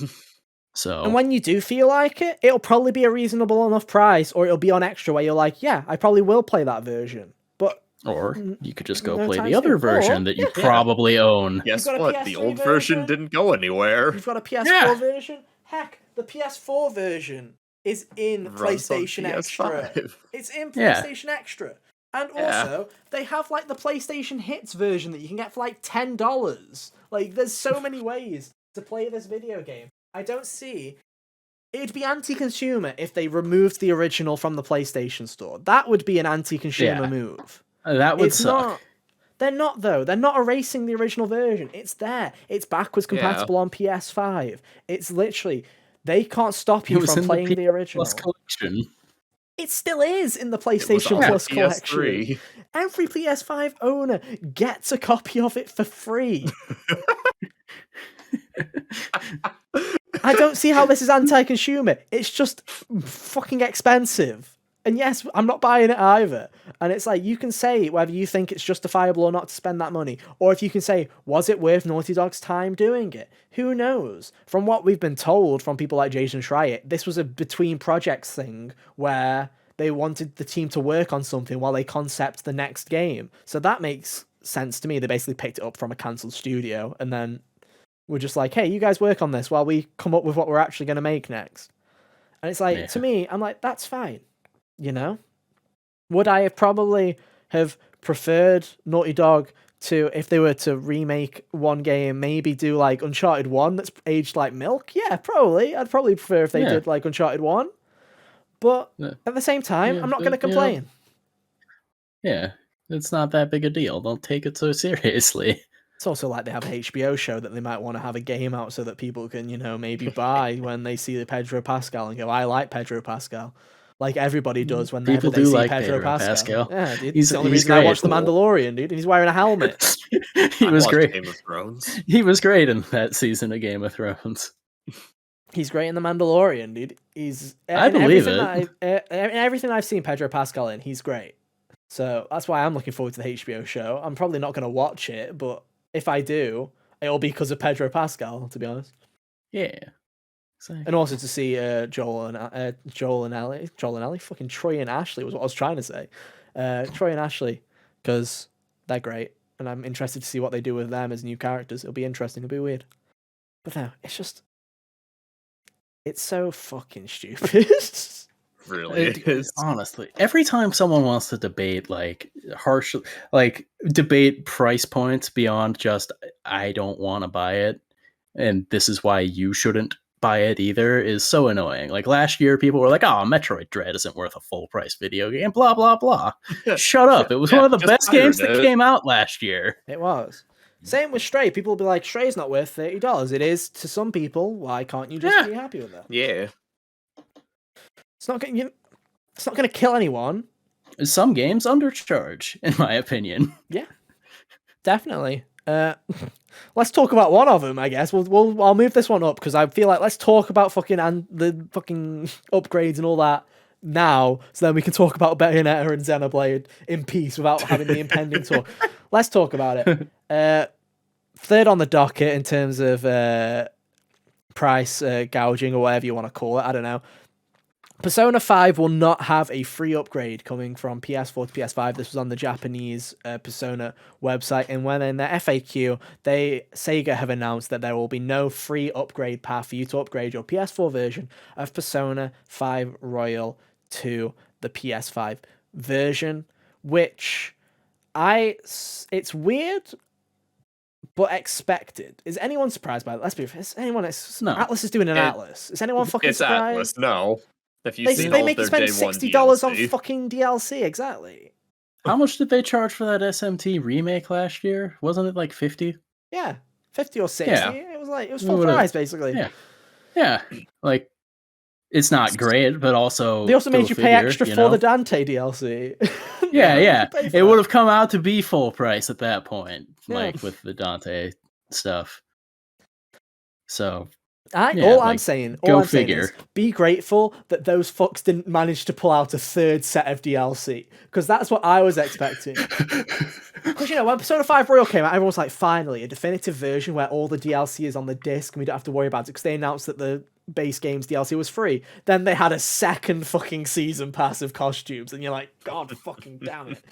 So, and when you do feel like it, it'll probably be a reasonable enough price, or it'll be on Extra where you're like, yeah, I probably will play that version. But or you could just go no play time the other soon. version that you probably own. Guess got a what? PS3 The old version didn't go anywhere. You've got a PS4 version? Heck, the PS4 version is in Runs on PlayStation Extra. PS5. It's in PlayStation Extra. And Yeah. also, they have like the PlayStation Hits version that you can get for like $10. Like, there's so many ways to play this video game. I don't see... It'd be anti-consumer if they removed the original from the PlayStation Store. That would be an anti-consumer move. That would It's suck. not. They're not, though. They're not erasing the original version. It's there. It's backwards compatible on PS5. It's literally... They can't stop you from playing the original. Plus collection. It still is in the PlayStation Plus collection. PS3. Every PS5 owner gets a copy of it for free. I don't see how this is anti-consumer. It's just fucking expensive. And yes, I'm not buying it either. And it's like, you can say whether you think it's justifiable or not to spend that money. Or if you can say, was it worth Naughty Dog's time doing it? Who knows? From what we've been told from people like Jason Schreier, this was a between projects thing where they wanted the team to work on something while they concept the next game. So that makes sense to me. They basically picked it up from a cancelled studio and then were just like, hey, you guys work on this while we come up with what we're actually going to make next. And it's like, to me, I'm like, that's fine. You know? Would I have probably have preferred Naughty Dog to, if they were to remake one game, maybe do like Uncharted 1 that's aged like milk? Yeah, probably. I'd probably prefer if they did like Uncharted 1. But at the same time, I'm not going to complain. Yeah, it's not that big a deal. Don't take it so seriously. It's also like they have an HBO show that they might want to have a game out so that people can, maybe buy when they see the Pedro Pascal and go, I like Pedro Pascal. Like everybody does when they see like Pedro Pascal. Yeah, dude. He's the only reason great. I watched The Mandalorian, dude. And he's wearing a helmet. He was great. Game of Thrones. He was great in that season of Game of Thrones. He's great in The Mandalorian, dude. I believe it. Everything I've seen Pedro Pascal in, he's great. So that's why I'm looking forward to the HBO show. I'm probably not going to watch it, but if I do, it'll be because of Pedro Pascal, to be honest. Yeah. Exactly. And also to see Joel and Ellie, fucking Troy and Ashley was what I was trying to say. Troy and Ashley, because they're great, and I'm interested to see what they do with them as new characters. It'll be interesting. It'll be weird. But no, it's so fucking stupid. Really, it is. Honestly, every time someone wants to debate debate price points beyond just I don't want to buy it, and this is why you shouldn't buy it either, is so annoying. Like last year, people were like, "Oh, Metroid Dread isn't worth a full price video game." Blah blah blah. Shut up! It was one of the best games that came out last year. It was. Same with Stray. People will be like, "Stray's not worth $30." It is to some people. Why can't you just be happy with that? Yeah. It's not going to kill anyone. Some games undercharge, in my opinion. Yeah, definitely. Let's talk about one of them, I guess. I'll move this one up because I feel like let's talk about the fucking upgrades and all that now, so then we can talk about Bayonetta and Xenoblade in peace without having the impending talk. Let's talk about it. Third on the docket in terms of price gouging or whatever you want to call it. I don't know. Persona 5 will not have a free upgrade coming from PS4 to PS5. This was on the Japanese Persona website, and when in their FAQ, Sega have announced that there will be no free upgrade path for you to upgrade your PS4 version of Persona 5 Royal to the PS5 version, which it's weird but expected. Is anyone surprised by that? Let's be fair. Is anyone? No. Atlas is doing an Atlas. Is anyone fucking It's surprised? Atlas. No, have you They seen all make you their spend day one $60 on DLC? fucking DLC. Exactly. How much did they charge for that SMT remake last year? Wasn't it like 50? Yeah, 50 or 60. Yeah. It was We full would've- price basically. Yeah. Yeah. Like, it's not great, but also They also go made you pay figure, extra you for know? the Dante DLC. Yeah, You yeah. pay for It that. would have come out to be full price at that point, Yeah. like with the Dante stuff. So All I'm like, saying go is figure. be grateful that those fucks didn't manage to pull out a third set of DLC, because that's what I was expecting. Because, when Persona 5 Royal came out, everyone was like, finally, a definitive version where all the DLC is on the disc and we don't have to worry about it, because they announced that the base game's DLC was free. Then they had a second fucking season pass of costumes, and you're like, God fucking damn it.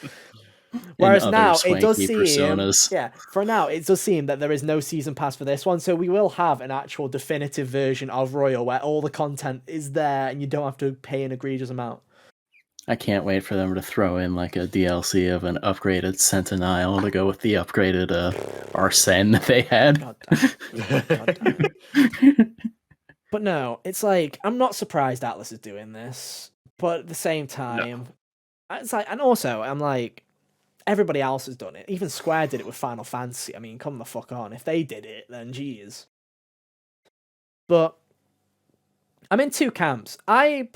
Whereas other now it does swanky seem, personas. for now it does seem that there is no season pass for this one, so we will have an actual definitive version of Royal where all the content is there and you don't have to pay an egregious amount. I can't wait for them to throw in like a DLC of an upgraded Sentinel to go with the upgraded Arsene that they had. God damn. But no, it's like, I'm not surprised Atlas is doing this, but at the same time, it's like, and also I'm like, everybody else has done it. Even Square did it with Final Fantasy. I mean, come the fuck on. If they did it, then geez. But I'm in two camps. I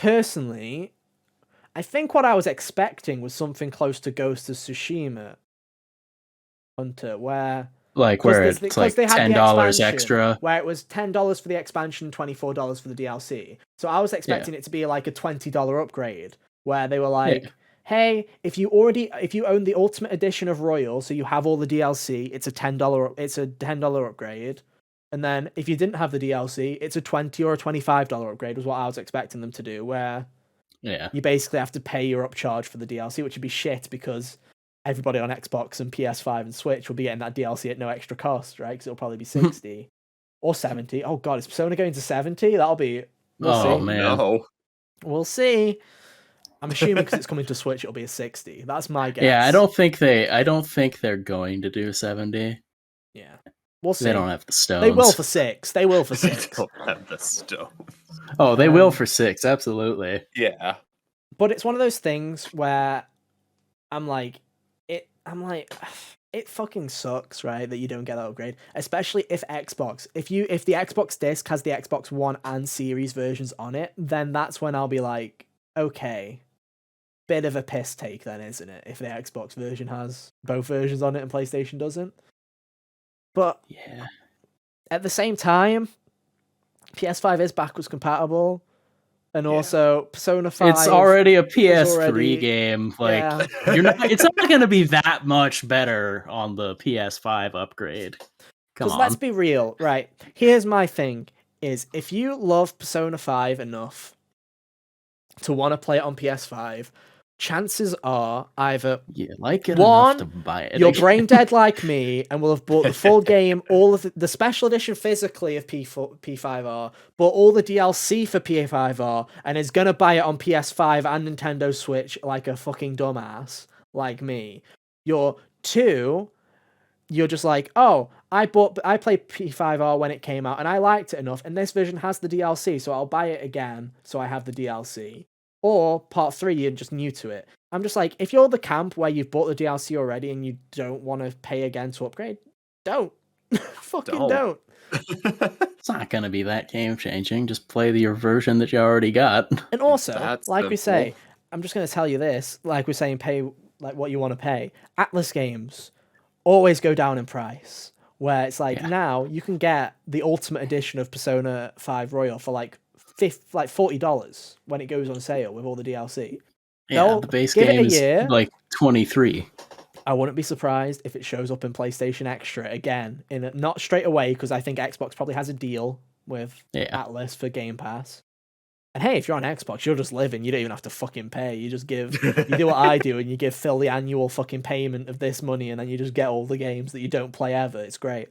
think what I was expecting was something close to Ghost of Tsushima Hunter, where it's like they had the $10 expansion, extra. where it was $10 for the expansion, $24 for the DLC. So I was expecting it to be like a $20 upgrade, where they were like, hey, if you own the Ultimate Edition of Royal, so you have all the DLC, it's a $10 upgrade. And then if you didn't have the DLC, it's a $20 or a $25 upgrade, was what I was expecting them to do, where you basically have to pay your upcharge for the DLC, which would be shit because everybody on Xbox and PS5 and Switch will be getting that DLC at no extra cost, right? Because it'll probably be 60 or 70. Oh god, is Persona going to 70? That'll be... We'll see. Man. No. We'll see. I'm assuming because it's coming to Switch, it'll be a 60. That's my guess. Yeah, I don't think they're going to do 70. Yeah. We'll see. They don't have the stones. They will for 6. They will for 6. They don't have the stones. Oh, they will for 6, absolutely. Yeah. But it's one of those things where I'm like, it fucking sucks, right, that you don't get that upgrade. Especially if Xbox. If the Xbox disc has the Xbox One and Series versions on it, then that's when I'll be like, okay. Bit of a piss take then, isn't it? If the Xbox version has both versions on it and PlayStation doesn't. But yeah, at the same time, PS5 is backwards compatible, and also Persona 5. It's already a PS3 game. Like it's not going to be that much better on the PS5 upgrade. Come on. Let's be real, right? Here's my thing: is if you love Persona 5 enough to want to play it on PS5, chances are either like it enough to buy it. You're brain dead like me and will have bought the full game, all of the special edition physically of P5R, bought all the DLC for P5R, and is gonna buy it on PS5 and Nintendo Switch like a fucking dumbass like me. You're just like, oh, I played P5R when it came out and I liked it enough, and this version has the DLC, so I'll buy it again so I have the DLC. Or part 3, you're just new to it. I'm just like, if you're the camp where you've bought the DLC already and you don't want to pay again to upgrade, don't. Fucking don't. It's not going to be that game changing. Just play your version that you already got. And also, we say, I'm just going to tell you this, like we're saying, pay like what you want to pay. Atlas games always go down in price. Where it's like, now you can get the Ultimate Edition of Persona 5 Royal for like $40 when it goes on sale with all the DLC. Yeah, the base game is like $23. I wouldn't be surprised if it shows up in PlayStation Extra again, not straight away, because I think Xbox probably has a deal with Atlas for Game Pass. And hey, if you're on Xbox, you're just living. You don't even have to fucking pay. You just you do what I do, and you give Phil the annual fucking payment of this money, and then you just get all the games that you don't play ever. It's great.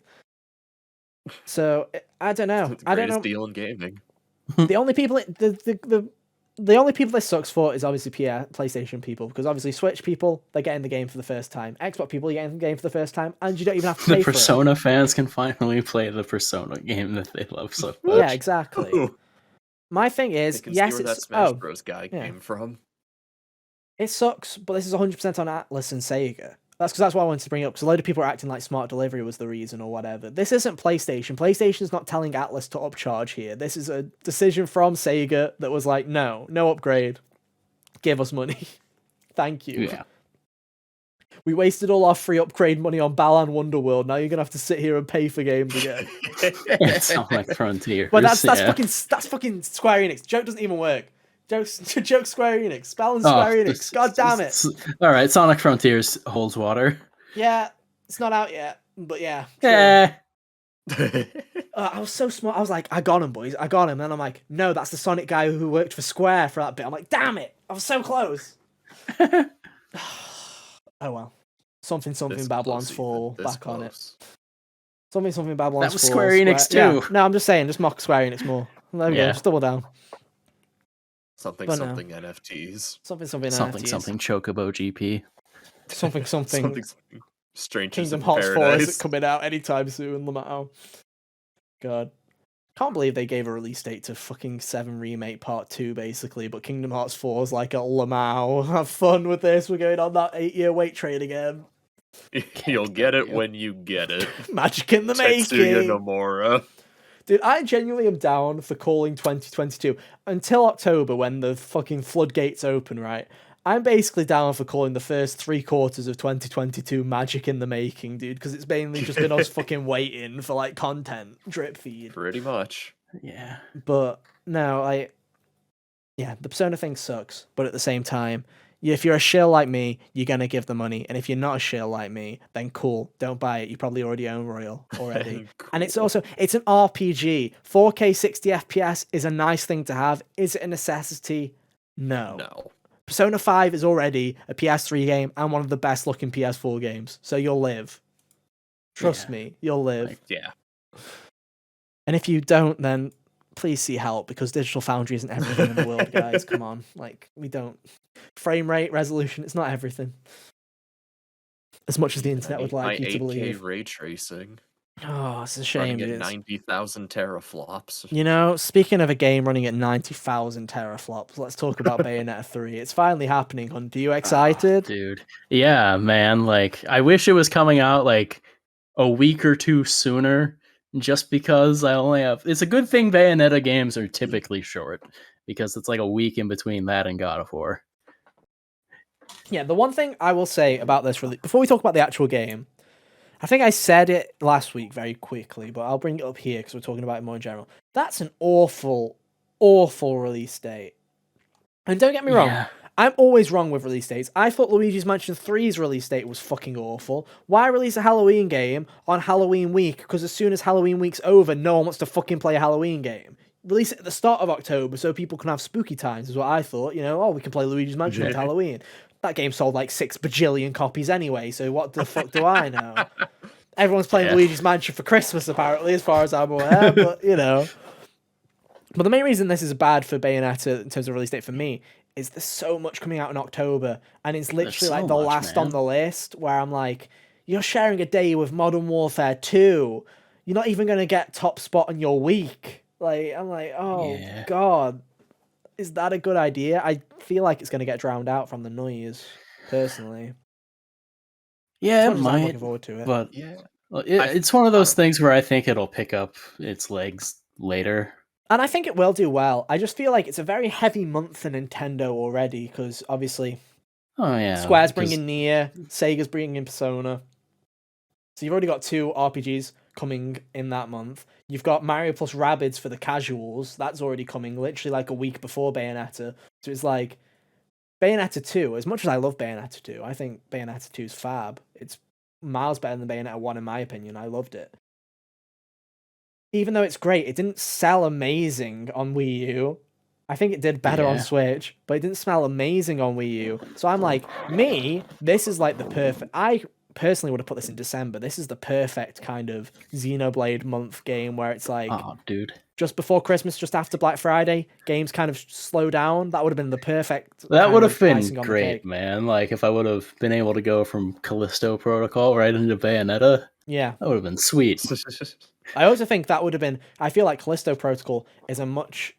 So I don't know. It's the greatest deal in gaming. The only people, the the only people this sucks for is obviously PlayStation people, because obviously Switch people, they're getting the game for the first time. Xbox people, you're getting the game for the first time, and you don't even have to pay The for it. Persona fans can finally play the Persona game that they love so much. Yeah, exactly. Ooh, My thing I is, can yes, see where that it's Smash Bros guy yeah. came from. It sucks, but this is 100% on Atlas and Sega. That's why I wanted to bring it up, because a load of people are acting like smart delivery was the reason or whatever. This isn't PlayStation. PlayStation's not telling Atlas to upcharge here. This is a decision from Sega that was like, no upgrade. Give us money. Thank you. Yeah. We wasted all our free upgrade money on Balan Wonderworld. Now you're gonna have to sit here and pay for games again. It sounds like Frontier. But that's fucking Square Enix. Joke doesn't even work. Joke Square Enix. Balan Square Enix. God damn it. All right, Sonic Frontiers holds water. Yeah, it's not out yet, but yeah. True. Yeah. I was so smart. I was like, I got him, boys. I got him. And then I'm like, no, that's the Sonic guy who worked for Square for that bit. I'm like, damn it. I was so close. Oh well. Something Babylon's Fall back on it. Something Babylon's Fall. That was Square Enix too. Yeah. No, I'm just saying, just mock Square Enix more. There we go. Just double down. Something NFTs. Something Chocobo GP. Something Strangers Kingdom in Hearts 4 Paradise. isn't coming out anytime soon, Lamau. God. Can't believe they gave a release date to fucking 7 Remake Part 2, basically, but Kingdom Hearts 4 is like a Lamau. Have fun with this, we're going on that 8-year wait train again. You'll get it when you get it. Magic in the Tetsuya making! Nomura. Dude, I genuinely am down for calling 2022 until October when the fucking floodgates open, right? I'm basically down for calling the first 3 quarters of 2022 magic in the making, dude, because it's mainly just been us fucking waiting for, like, content, drip feed. Pretty much. Yeah. But, no, yeah, the Persona thing sucks, but at the same time, if you're a shill like me, you're going to give the money, and if you're not a shill like me, then cool, don't buy it, you probably already own Royal already. Cool. And it's an RPG. 4K 60 FPS is a nice thing to have. Is it a necessity? No. Persona 5 is already a PS3 game and one of the best looking PS4 games. So you'll live. Trust me, you'll live. Yeah. And if you don't, then please see help, because Digital Foundry isn't everything in the world, guys. Come on. We don't. Frame rate, resolution, it's not everything. As much as the internet would like you to believe. 8K ray tracing. Oh, it's a shame. Running at 90,000 teraflops. You know, speaking of a game running at 90,000 teraflops, let's talk about Bayonetta 3. It's finally happening, Hunt. Are you excited? Dude. Yeah, man. Like, I wish it was coming out like a week or 2 sooner, just because I only have... It's a good thing Bayonetta games are typically short, because it's like a week in between that and God of War. Yeah, the one thing I will say about this, before we talk about the actual game, I think I said it last week very quickly, but I'll bring it up here because we're talking about it more in general. That's an awful, awful release date. And don't get me wrong, I'm always wrong with release dates. I thought Luigi's Mansion 3's release date was fucking awful. Why release a Halloween game on Halloween week? Because as soon as Halloween week's over, no one wants to fucking play a Halloween game. Release it at the start of October so people can have spooky times, is what I thought. You know, we can play Luigi's Mansion at Halloween. That game sold like 6 bajillion copies anyway, so what the fuck do I know? Everyone's playing Luigi's Mansion for Christmas, apparently, as far as I'm aware, but, you know. But the main reason this is bad for Bayonetta in terms of release date for me is there's so much coming out in October, and it's literally like the last on the list, where I'm like, you're sharing a day with Modern Warfare 2. You're not even going to get top spot on your week. Like, I'm like, God. Is that a good idea? I feel like it's going to get drowned out from the noise, personally. Yeah, it I'm might. looking forward to it. But it's one of those things where I think it'll pick up its legs later. And I think it will do well. I just feel like it's a very heavy month for Nintendo already, because obviously Square's bringing Nier, Sega's bringing in Persona. So you've already got 2 RPGs coming in that month. You've got Mario plus Rabbids for the casuals. That's already coming literally like a week before Bayonetta. So it's like Bayonetta 2, as much as I love Bayonetta 2, I think Bayonetta 2 is fab. It's miles better than Bayonetta 1 in my opinion. I loved it. Even though it's great, it didn't sell amazing on Wii U. I think it did better on Switch, but it didn't smell amazing on Wii U. So I'm like, this is like the perfect... I personally would have put this in December. This is the perfect kind of Xenoblade month game where it's like... Oh, dude. just before Christmas, just after Black Friday, games kind of slow down. That would have been the perfect. That would have been icing on the great, cake. man. Like if I would have been able to go from Callisto Protocol right into Bayonetta, Yeah, that would have been sweet. I also think that would have been. I feel like Callisto Protocol is a much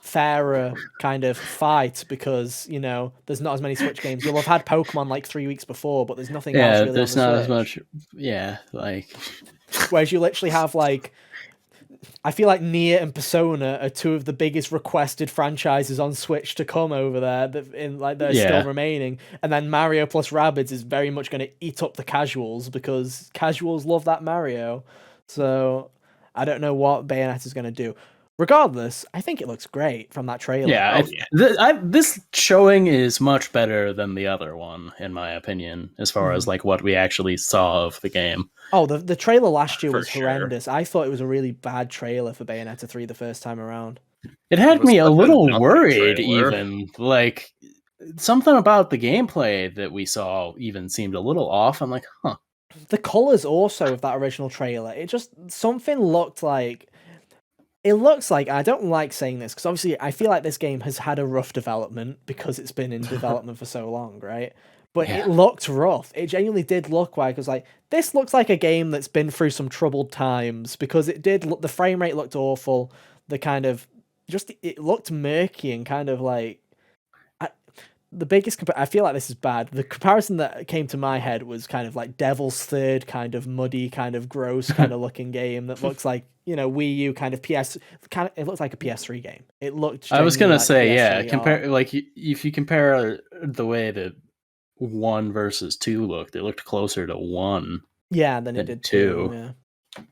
fairer kind of fight because there's not as many Switch games. You'll have had Pokemon like 3 weeks before, but there's nothing else really there's on the not as Switch. much. Yeah, like Whereas you literally have like, I feel like Nier and Persona are two of the biggest requested franchises on Switch to come over there that are still remaining. And then Mario plus Rabbids is very much going to eat up the casuals because casuals love that Mario. So I don't know what Bayonetta is going to do. Regardless, I think it looks great from that trailer. Yeah, this showing is much better than the other one, in my opinion, as far as like what we actually saw of the game. Oh, the trailer last year For was sure. horrendous. I thought it was a really bad trailer for Bayonetta 3 the first time around. It had It was me a such a little nothing worried, trailer. even. Like, something about the gameplay that we saw even seemed a little off. I'm like, huh. The colors also of that original trailer, something looked like. It looks like, I don't like saying this, because obviously I feel like this game has had a rough development because it's been in development for so long, right? But Yeah. it looked rough. It genuinely did look like, it was like, this looks like a game that's been through some troubled times, because it did look, the frame rate looked awful, the kind of, it looked murky and kind of like, I feel like this is bad. The comparison that came to my head was kind of like Devil's Third, kind of muddy, kind of gross, kind of looking game that looks like Wii U kind of PS. It looks like a PS3 game. It looked. I was gonna like say, PS3 compare art. like if you compare the way that 1 versus 2 looked, it looked closer to 1. Yeah, than it than did 2. Yeah,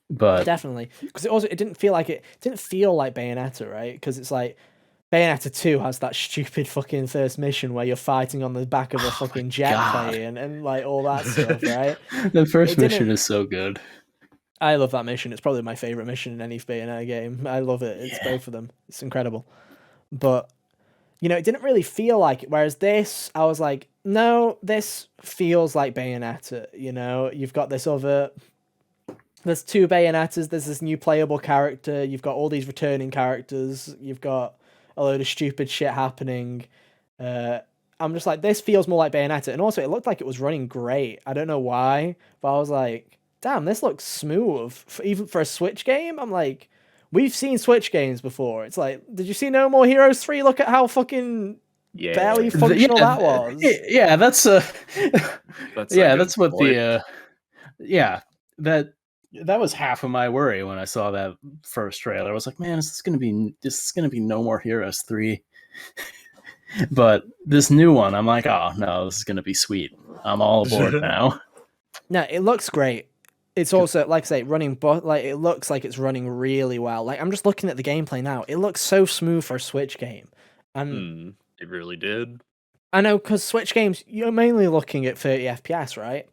But definitely, because it didn't feel like Bayonetta, right? Because it's like. Bayonetta 2 has that stupid fucking first mission where you're fighting on the back of a fucking jet plane and like all that stuff, right? the first mission is so good. I love that mission. It's probably my favorite mission in any Bayonetta game. I love it. It's both of them. It's incredible. But, it didn't really feel like it. Whereas this, I was like, no, this feels like Bayonetta. You've got this other... There's 2 Bayonettas. There's this new playable character. You've got all these returning characters. You've got a load of stupid shit happening. I'm just like, this feels more like Bayonetta. And also, it looked like it was running great. I don't know why, but I was like, damn, this looks smooth. Even for a Switch game, I'm like, we've seen Switch games before. It's like, did you see No More Heroes 3? Look at how fucking barely functional that was. Yeah, that's that's what point. that was half of my worry when I saw that first trailer. I was like, man, this is gonna be No More Heroes 3. But this new one, I'm like, oh no, this is gonna be sweet. I'm all aboard now. No, it looks great. It's also, like I say, running, it looks like it's running really well. Like, I'm just looking at the gameplay now. It looks so smooth for a Switch game. And it really did. I know, because Switch games, you're mainly looking at 30 FPS, right?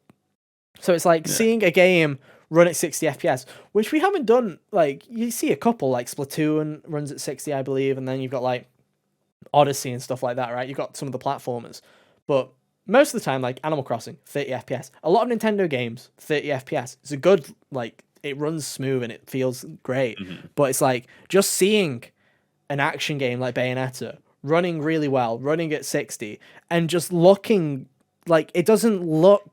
So it's like seeing a game run at 60 FPS, which we haven't done. Like, you see a couple, like Splatoon runs at 60, I believe, and then you've got like Odyssey and stuff like that, right? You've got some of the platformers, but most of the time, like Animal Crossing, 30 FPS. A lot of Nintendo games, 30 FPS. It's a good, like, it runs smooth and it feels great. But it's like just seeing an action game like Bayonetta running really well, running at 60, and just looking like it doesn't look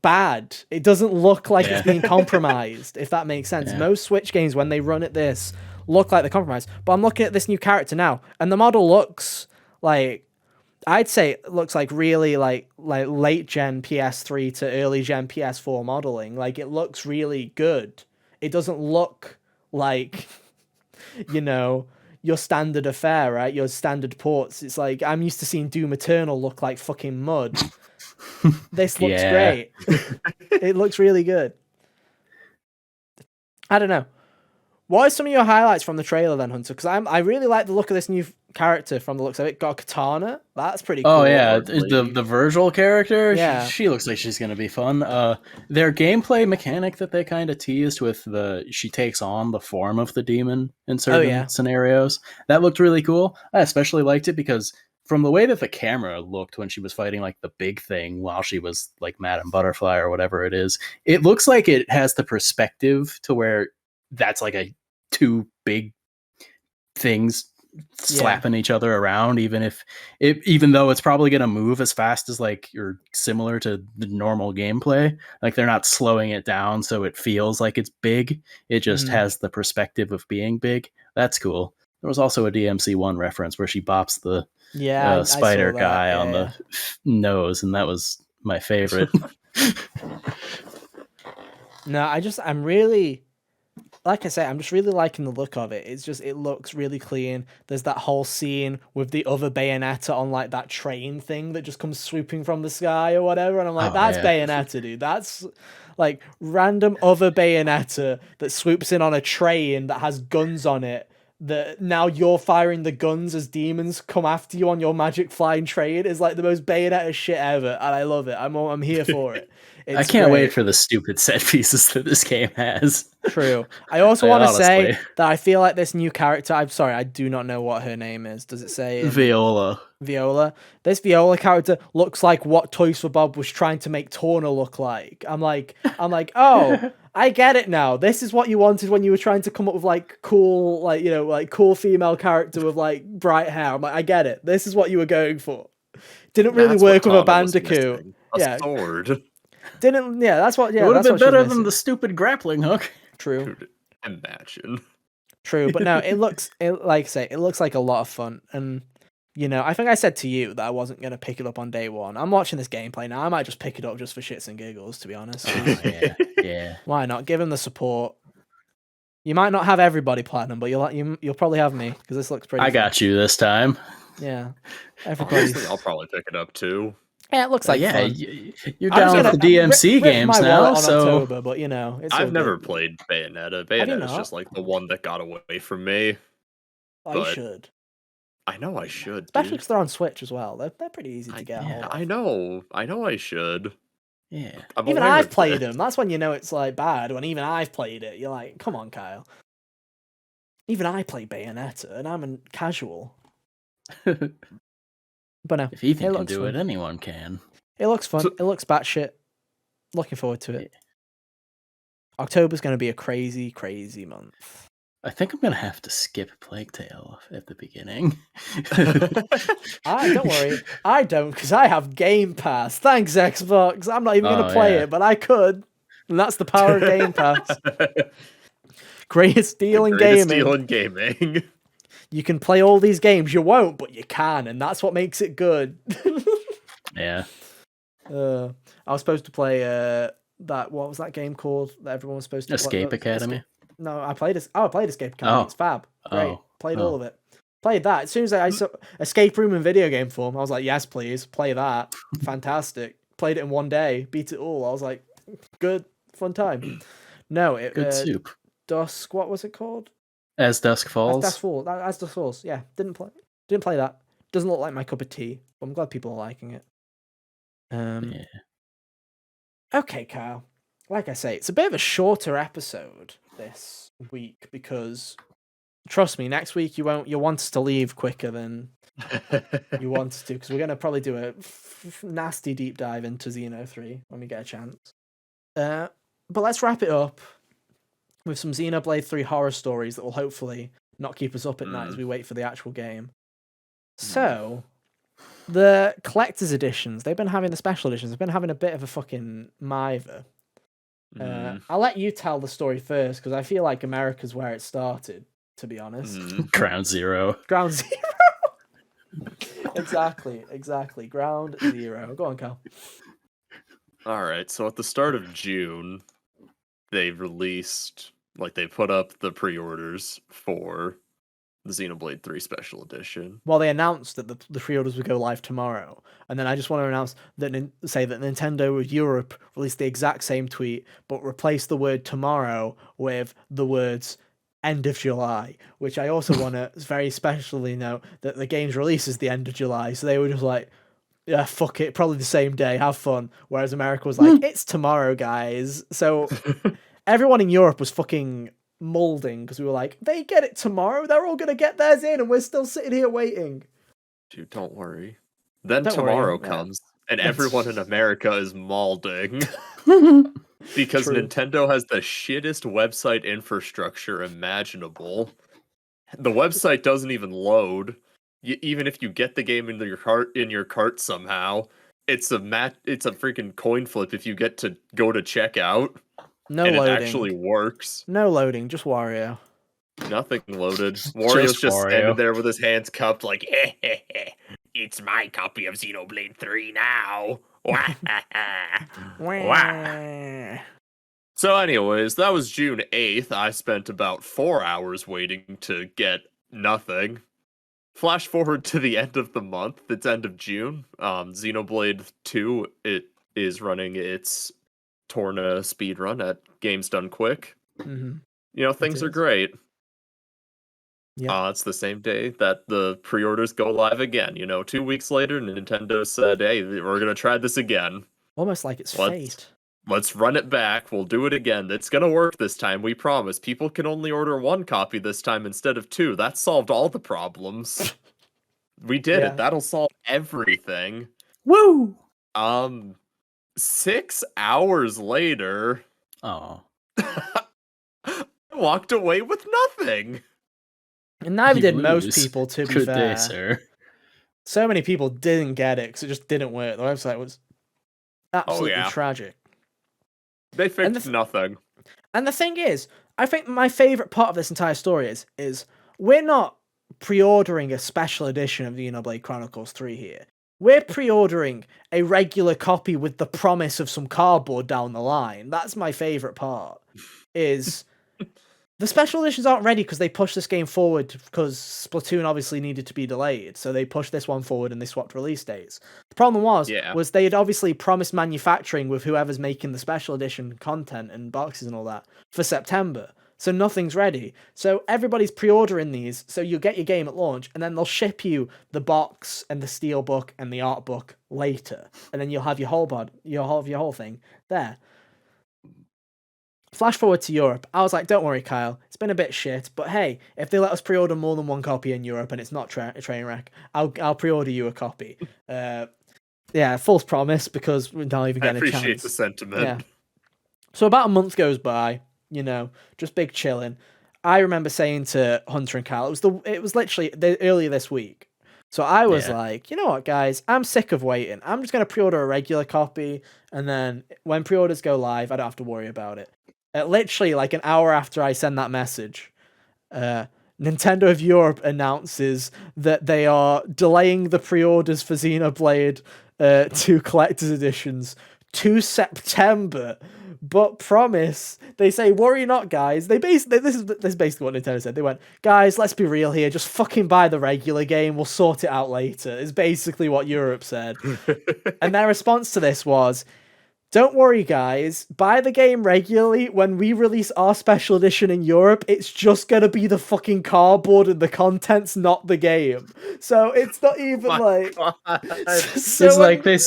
bad. It doesn't look like it's being compromised, if that makes sense. Most Switch games, when they run at this, look like they're compromised. But I'm looking at this new character now, and the model looks like, I'd say it looks like really like late gen PS3 to early gen PS4 modeling. Like, it looks really good. It doesn't look like, your standard affair, right? Your standard ports. It's like, I'm used to seeing Doom Eternal look like fucking mud. This looks great. It looks really good. I don't know. What are some of your highlights from the trailer then, Hunter? Because I really like the look of this new character from the looks of it. Got a katana. That's pretty cool. Oh yeah, the Virgil character. Yeah. She looks like she's gonna be fun. Their gameplay mechanic that they kind of teased with she takes on the form of the demon in certain scenarios. That looked really cool. I especially liked it because from the way that the camera looked when she was fighting like the big thing while she was like Madame Butterfly or whatever it is, it looks like it has the perspective to where that's like a two big things slapping each other around, even though it's probably going to move as fast as like you're similar to the normal gameplay. Like they're not slowing it down so it feels like it's big. It just has the perspective of being big. That's cool. There was also a DMC1 reference where she bops the spider guy on the nose, and that was my favorite. No, I'm really, like I say, I'm just really liking the look of it. It looks really clean. There's that whole scene with the other Bayonetta on like that train thing that just comes swooping from the sky or whatever. And I'm like, that's Bayonetta, dude. That's like random other Bayonetta that swoops in on a train that has guns on it. That now you're firing the guns as demons come after you on your magic flying train is like the most Bayonetta shit ever. And I love it. I'm here for it. I can't wait for the stupid set pieces that this game has. True. I also want to say that I feel like this new character, I'm sorry, I do not know what her name is. Does it say? Viola. Viola. This Viola character looks like what Toys for Bob was trying to make Torna look like. I'm like, oh, I get it now. This is what you wanted when you were trying to come up with like cool, like, you know, like cool female character with like bright hair. I'm like, I get it. This is what you were going for. Didn't really work with a Bandicoot. A sword. That's what. Yeah, it would have been better than the stupid grappling hook. True. Dude, imagine. True, but no, it looks like I say, it looks like a lot of fun, and you know, I think I said to you that I wasn't gonna pick it up on day one. I'm watching this gameplay now. I might just pick it up just for shits and giggles, to be honest. Yeah. Why not? Give him the support. You might not have everybody platinum, but you'll probably have me because this looks pretty. I got you this time. Yeah, Honestly, I'll probably pick it up too. Yeah, it looks like fun. You're down with the DMC games now, so October, but you know, I've never played Bayonetta. Bayonetta is just like the one that got away from me. I should. I know I should, especially because they're on Switch as well. They're pretty easy to get. I know I should. Yeah, even I've played them. That's when you know it's like bad. When even I've played it, you're like, come on, Kyle. Even I play Bayonetta, and I'm a casual. But no, if Ethan can do it, anyone can. It looks fun. It looks batshit. Looking forward to it. October's going to be a crazy, crazy month. I think I'm going to have to skip Plague Tale at the beginning. Don't worry. I don't, because I have Game Pass. Thanks, Xbox. I'm not even going to play it, but I could. And that's the power of Game Pass. Greatest deal in gaming. You can play all these games. You won't, but you can, and that's what makes it good. Yeah. I was supposed to play what was that game called that everyone was supposed to Escape Academy? No, I played Escape Academy. It's fab. Great. Played all of it. Played that. As soon as I saw Escape Room in video game form, I was like, yes, please, play that. Fantastic. Played it in one day, beat it all. I was like, good, fun time. No, good soup. Dusk, what was it called? As Dusk Falls. As Dusk Falls. Yeah, didn't play that. Doesn't look like my cup of tea. But I'm glad people are liking it. Yeah. Okay, Kyle. Like I say, it's a bit of a shorter episode this week because, trust me, next week you'll want us to leave quicker than you want us to, because we're going to probably do a nasty deep dive into Xeno 3 when we get a chance. But let's wrap it up with some Xenoblade 3 horror stories that will hopefully not keep us up at night as we wait for the actual game. So, the collector's editions, they've been having the special editions, they've been having a bit of a fucking mither. I'll let you tell the story first, because I feel like America's where it started, to be honest. Ground Zero. Ground Zero! Exactly. Ground Zero. Go on, Cal. Alright, so at the start of June, they released, they put up the pre-orders for the Xenoblade 3 Special Edition. Well, they announced that the pre-orders would go live tomorrow, and then I just want to announce that Nintendo Europe released the exact same tweet, but replaced the word tomorrow with the words end of July, which I also want to very specially note that the game's release is the end of July, so they were just like, yeah, fuck it, probably the same day, have fun. Whereas America was like, it's tomorrow, guys. So everyone in Europe was fucking molding because we were like, they get it tomorrow, they're all gonna get theirs in, and we're still sitting here waiting. Dude, don't worry. Then tomorrow comes, and everyone in America is molding. Because True. Nintendo has the shittest website infrastructure imaginable. The website doesn't even load. Even if you get the game into your cart somehow, it's a freaking coin flip if you get to go to checkout No and it loading. actually works. No loading, just Wario. Nothing loaded. Wario's just standing there with his hands cupped like, it's my copy of Xenoblade 3 now. Wah. So anyways, that was June 8th. I spent about 4 hours waiting to get nothing. Flash forward to the end of the month. It's end of June. Xenoblade 2, it is running its Torna speedrun at Games Done Quick. Mm-hmm. You know, things are great. Yeah. It's the same day that the pre-orders go live again. You know, 2 weeks later, Nintendo said, hey, we're gonna try this again. Almost like it's fate. Let's run it back. We'll do it again. It's gonna work this time, we promise. People can only order 1 copy this time instead of 2. That solved all the problems. We did it. That'll solve everything. Woo! 6 hours later... Oh. I walked away with nothing. And neither did most people, to be Good fair. day, sir. So many people didn't get it because it just didn't work. The website was absolutely tragic. They fixed nothing. And the thing is, I think my favourite part of this entire story is we're not pre-ordering a special edition of Xenoblade Chronicles 3 here. We're pre-ordering a regular copy with the promise of some cardboard down the line. That's my favourite part. Is the special editions aren't ready because they pushed this game forward because Splatoon obviously needed to be delayed. So they pushed this one forward and they swapped release dates. The problem was they had obviously promised manufacturing with whoever's making the special edition content and boxes and all that for September. So nothing's ready. So everybody's pre-ordering these. So you'll get your game at launch and then they'll ship you the box and the steelbook and the art book later. And then you'll have your whole thing there. Flash forward to Europe. I was like, don't worry, Kyle. It's been a bit shit, but hey, if they let us pre-order more than 1 copy in Europe and it's not a train wreck, I'll pre-order you a copy. False promise because we're not even getting a chance. I appreciate the sentiment. Yeah. So about a month goes by, you know, just big chilling. I remember saying to Hunter and Kyle, it was literally earlier this week. So I was like, you know what, guys, I'm sick of waiting. I'm just going to pre-order a regular copy, and then when pre-orders go live, I don't have to worry about it. Literally, like an hour after I send that message, Nintendo of Europe announces that they are delaying the pre-orders for Xenoblade 2 collector's editions to September, but promise, they say, worry not, guys. This is basically what Nintendo said. They went, guys, let's be real here. Just fucking buy the regular game. We'll sort it out later. Is basically what Europe said. And their response to this was, don't worry, guys. Buy the game regularly. When we release our special edition in Europe, it's just going to be the fucking cardboard and the contents, not the game. So it's not even It's like they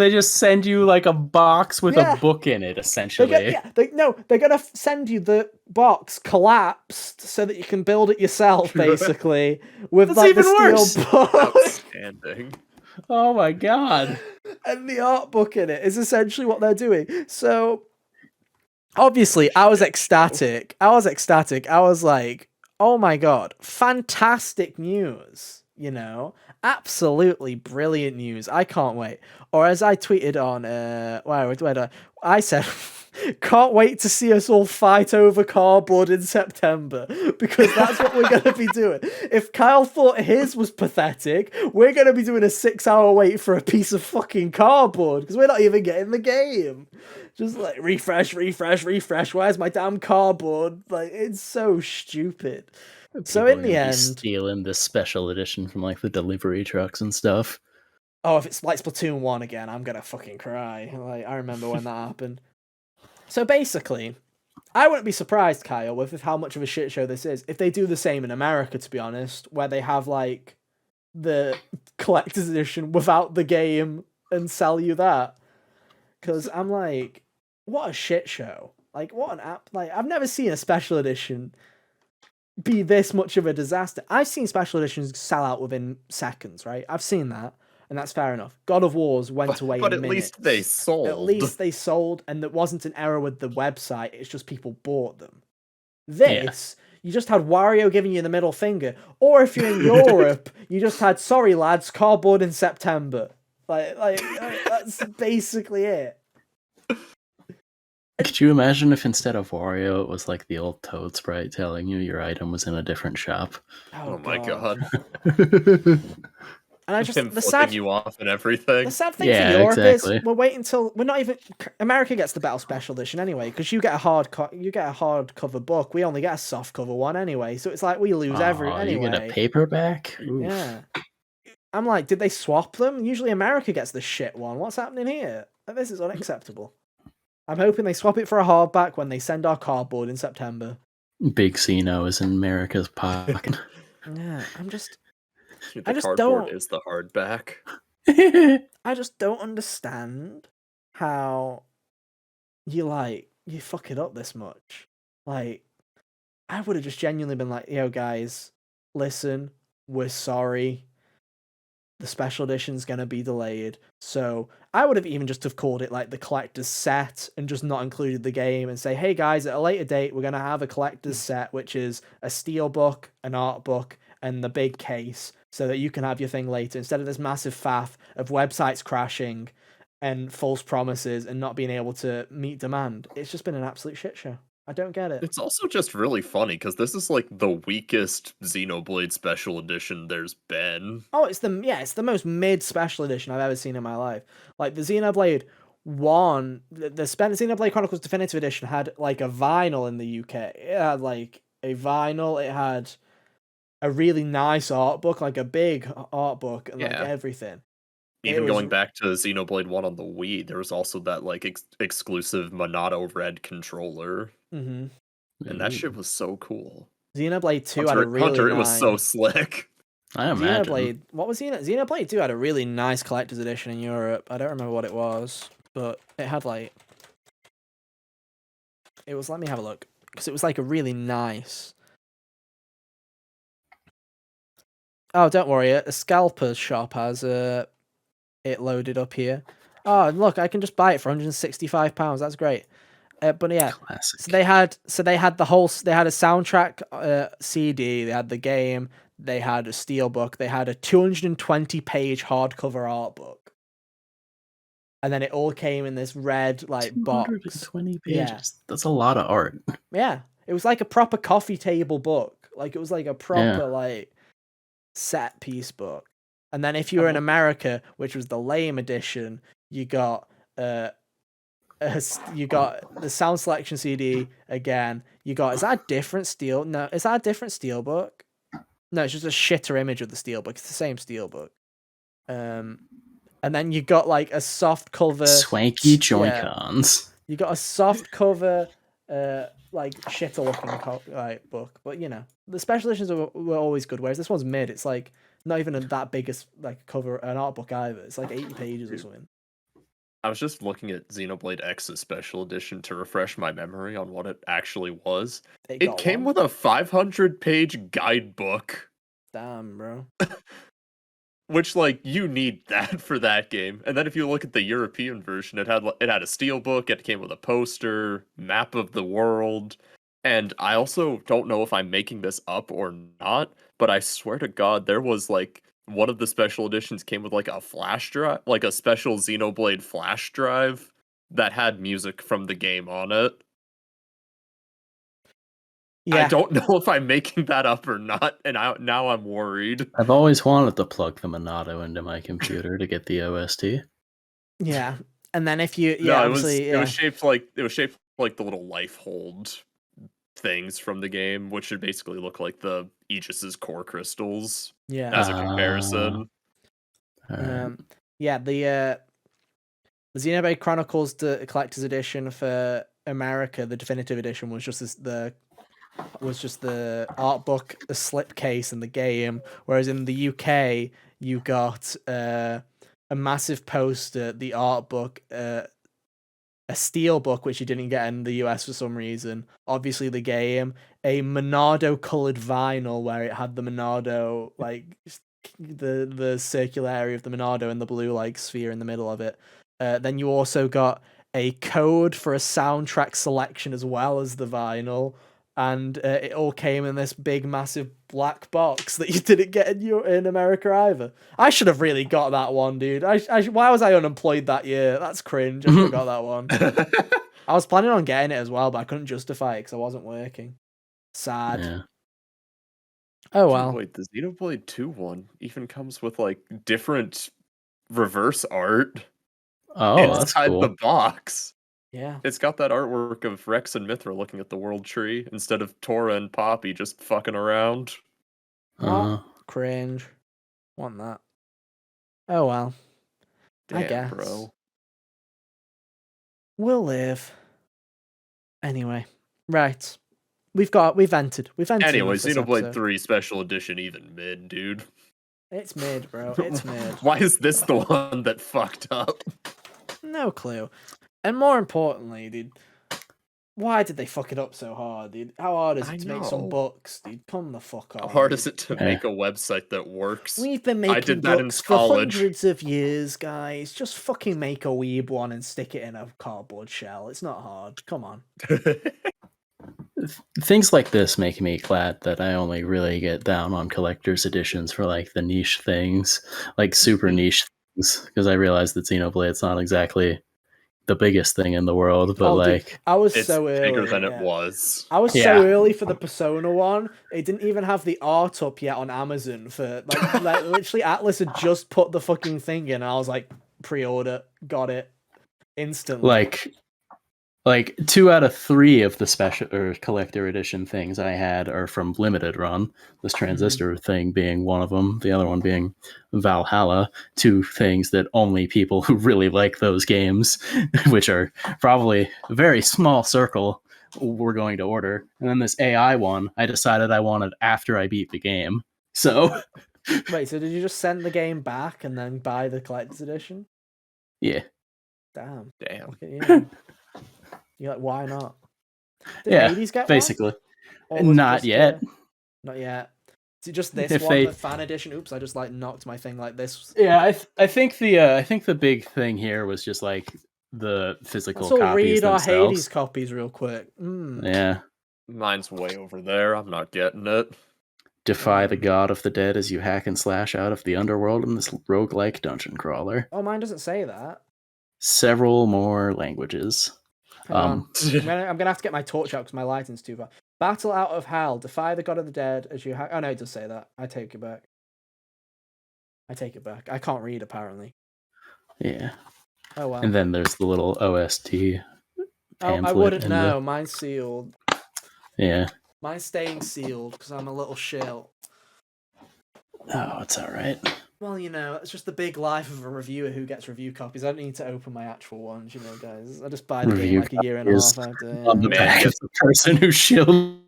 just send you like a box with a book in it, essentially. They're going to send you the box collapsed so that you can build it yourself, basically. With like the steel book. Outstanding. Oh my god. And the art book in it is essentially what they're doing. So obviously I was ecstatic. I was like, oh my god, fantastic news, you know? Absolutely brilliant news. I can't wait. Or as I tweeted on I said can't wait to see us all fight over cardboard in September, because that's what we're going to be doing. If Kyle thought his was pathetic, we're going to be doing a 6-hour wait for a piece of fucking cardboard because we're not even getting the game. Just like refresh. Where's my damn cardboard? Like, it's so stupid. So in the end, stealing this special edition from like the delivery trucks and stuff. Oh, if it's like Splatoon 1 again, I'm gonna fucking cry. Like, I remember when that happened. So basically, I wouldn't be surprised, Kyle, with how much of a shit show this is, if they do the same in America, to be honest, where they have like the collector's edition without the game and sell you that. Because I'm like, what a shit show. Like, what an app. Like, I've never seen a special edition be this much of a disaster. I've seen special editions sell out within seconds, right? I've seen that. and that's fair enough. God of Wars went away But in at minutes. least they sold. At least they sold, and there wasn't an error with the website. It's just people bought them. This, you just had Wario giving you the middle finger, or if you're in Europe, you just had sorry lads, cardboard in September. Like that's basically it. Could you imagine if instead of Wario, it was like the old Toad sprite telling you your item was in a different shop? Oh my god! And I just Him the flipping sad you off and everything. the sad thing Yeah, for Europe exactly. is we're waiting till we're not even America gets the Battle Special Edition anyway because you get a hardcover book. We only get a softcover one anyway, so it's like we lose anyway. You get a paperback? Oof. Yeah. I'm like, did they swap them? Usually America gets the shit one. What's happening here? This is unacceptable. I'm hoping they swap it for a hardback when they send our cardboard in September. Big Xeno is in America's pocket. Yeah, I The just cardboard don't- is the hardback. I just don't understand how you fuck it up this much. Like, I would have just genuinely been like, yo guys, listen, we're sorry. The special edition's gonna be delayed. So I would have even just have called it like the collector's set and just not included the game and say, hey guys, at a later date, we're gonna have a collector's set, which is a steelbook, an art book, and the big case, so that you can have your thing later, instead of this massive faff of websites crashing and false promises and not being able to meet demand. It's just been an absolute shit show. I don't get it. It's also just really funny because this is like the weakest Xenoblade Special Edition there's been. Oh, it's the most mid special edition I've ever seen in my life. Like the Xenoblade 1, the Xenoblade Chronicles Definitive Edition had like a vinyl in the UK. It had like a vinyl, it had a really nice art book, like a big art book and like Yeah. everything. Even was- going back to Xenoblade 1 on the Wii, there was also that like exclusive Monado Red controller. Mm-hmm. And that shit was so cool. Xenoblade 2 had a really Hunter, nice... it was so slick. I imagine. Xenoblade, what was Xenoblade 2 had a really nice collector's edition in Europe. I don't remember what it was, but it had like... It was, let me have a look, because it was like a really nice... Oh, don't worry, a scalper's shop has it loaded up here. Oh, look, I can just buy it for £165. That's great. But yeah, Classic. so they had they had a soundtrack CD, they had the game, they had a steelbook, they had a 220-page hardcover art book, and then it all came in this red like box. 220 pages. Yeah. That's a lot of art. Yeah, it was like a proper coffee table book. Like it was like a proper like set piece book. And then if you were in America, which was the lame edition, you got the sound selection CD again. You got, is that a different steel? No, is that a different steelbook? No, it's just a shitter image of the steelbook. It's the same steelbook. And then you got like a soft cover, Swanky Joy-Cons. You got a soft cover, like shitter looking book. But you know, the special editions were always good. Whereas this one's mid. It's like not even that big as like cover an art book either. It's like 80 pages or something. I was just looking at Xenoblade X's special edition to refresh my memory on what it actually was. It came with a 500-page guidebook. Damn, bro. Which, like, you need that for that game. And then if you look at the European version, it had a steelbook, it came with a poster, map of the world, and I also don't know if I'm making this up or not, but I swear to God, there was, like, one of the special editions came with, like, a flash drive, like a special Xenoblade flash drive that had music from the game on it. Yeah. I don't know if I'm making that up or not, and now I'm worried. I've always wanted to plug the Monado into my computer to get the OST. Yeah, and then if you it was shaped like the little life hold things from the game, which should basically look like the Aegis's core crystals. Yeah, as a comparison. The Xenoblade Chronicles, the collector's edition for America, the definitive edition was just the art book, the slip case, and the game. Whereas in the UK, you got a massive poster, the art book, a steel book, which you didn't get in the US for some reason. Obviously, the game, a Monado colored vinyl where it had the Monado like the circular area of the Monado and the blue like sphere in the middle of it. Then you also got a code for a soundtrack selection as well as the vinyl, and it all came in this big massive black box that you didn't get in America either. I should have really got that one, dude. Why was I unemployed that year? That's cringe. I should have got that one. I was planning on getting it as well, but I couldn't justify it because I wasn't working. Sad. Yeah. Oh well. Wait, the Xenoblade 2 one even comes with like different reverse art Oh, that's inside cool. the box. Yeah. It's got that artwork of Rex and Mithra looking at the world tree instead of Tora and Poppy just fucking around. Uh, Cringe. Want that. Oh well. Damn, I guess. bro. We'll live. Anyway. Right. We've entered. Anyway, enough this Xenoblade episode. 3 Special Edition even mid, dude. It's mid, bro. It's mid. Why is this the one that fucked up? No clue. And more importantly, dude, why did they fuck it up so hard, dude? How hard is I it to make some know. books, dude? Come the fuck How on. hard dude. is it to Yeah. make a website that works? We've been I making did that in books for college. hundreds of years, guys. Just fucking make a weeb one and stick it in a cardboard shell. It's not hard. Come on. Things like this make me glad that I only really get down on collector's editions for like the niche things, like super niche things, because I realize that Xenoblade's not exactly the biggest thing in the world, but Oh, dude, like I was It's so early. bigger than yeah. it was. I was Yeah. so early for the Persona one. It didn't even have the art up yet on Amazon for like literally Atlas had just put the fucking thing in. And I was like, pre-order, got it instantly. like 2 out of 3 of the special or collector edition things I had are from limited run. This transistor thing being one of them, the other one being Valhalla. 2 things that only people who really like those games, which are probably a very small circle, were going to order. And then this AI one, I decided I wanted after I beat the game. So Wait, so did you just send the game back and then buy the collector's edition? yeah, Damn. Damn. Look at you. You're like, why not? Did yeah, Hades get basically. one? Or was it Not just, yet. Not yet. Is it just this If one, they- the fan edition? Oops, I just like knocked my thing like this. Yeah, I think the big thing here was just like the physical Let's all copies read our themselves. Hades copies real quick. Yeah. Mine's way over there. I'm not getting it. Defy the god of the dead as you hack and slash out of the underworld in this roguelike dungeon crawler. Oh, mine doesn't say that. Several more languages. Hang on. I'm gonna have to get my torch out because my lighting's too far. Battle out of hell. Defy the god of the dead as you hack. Oh no, it does say that. I take it back. I can't read apparently. Yeah. Oh well. And then there's the little OST I pamphlet. wouldn't and know. Mine's sealed. Yeah. Mine's staying sealed because I'm a little shill. Oh, it's alright. Well, you know, it's just the big life of a reviewer who gets review copies. I don't need to open my actual ones, you know, guys. I just buy the Review game like a year and a copies half after. On the Man, back of gets- the person who shielded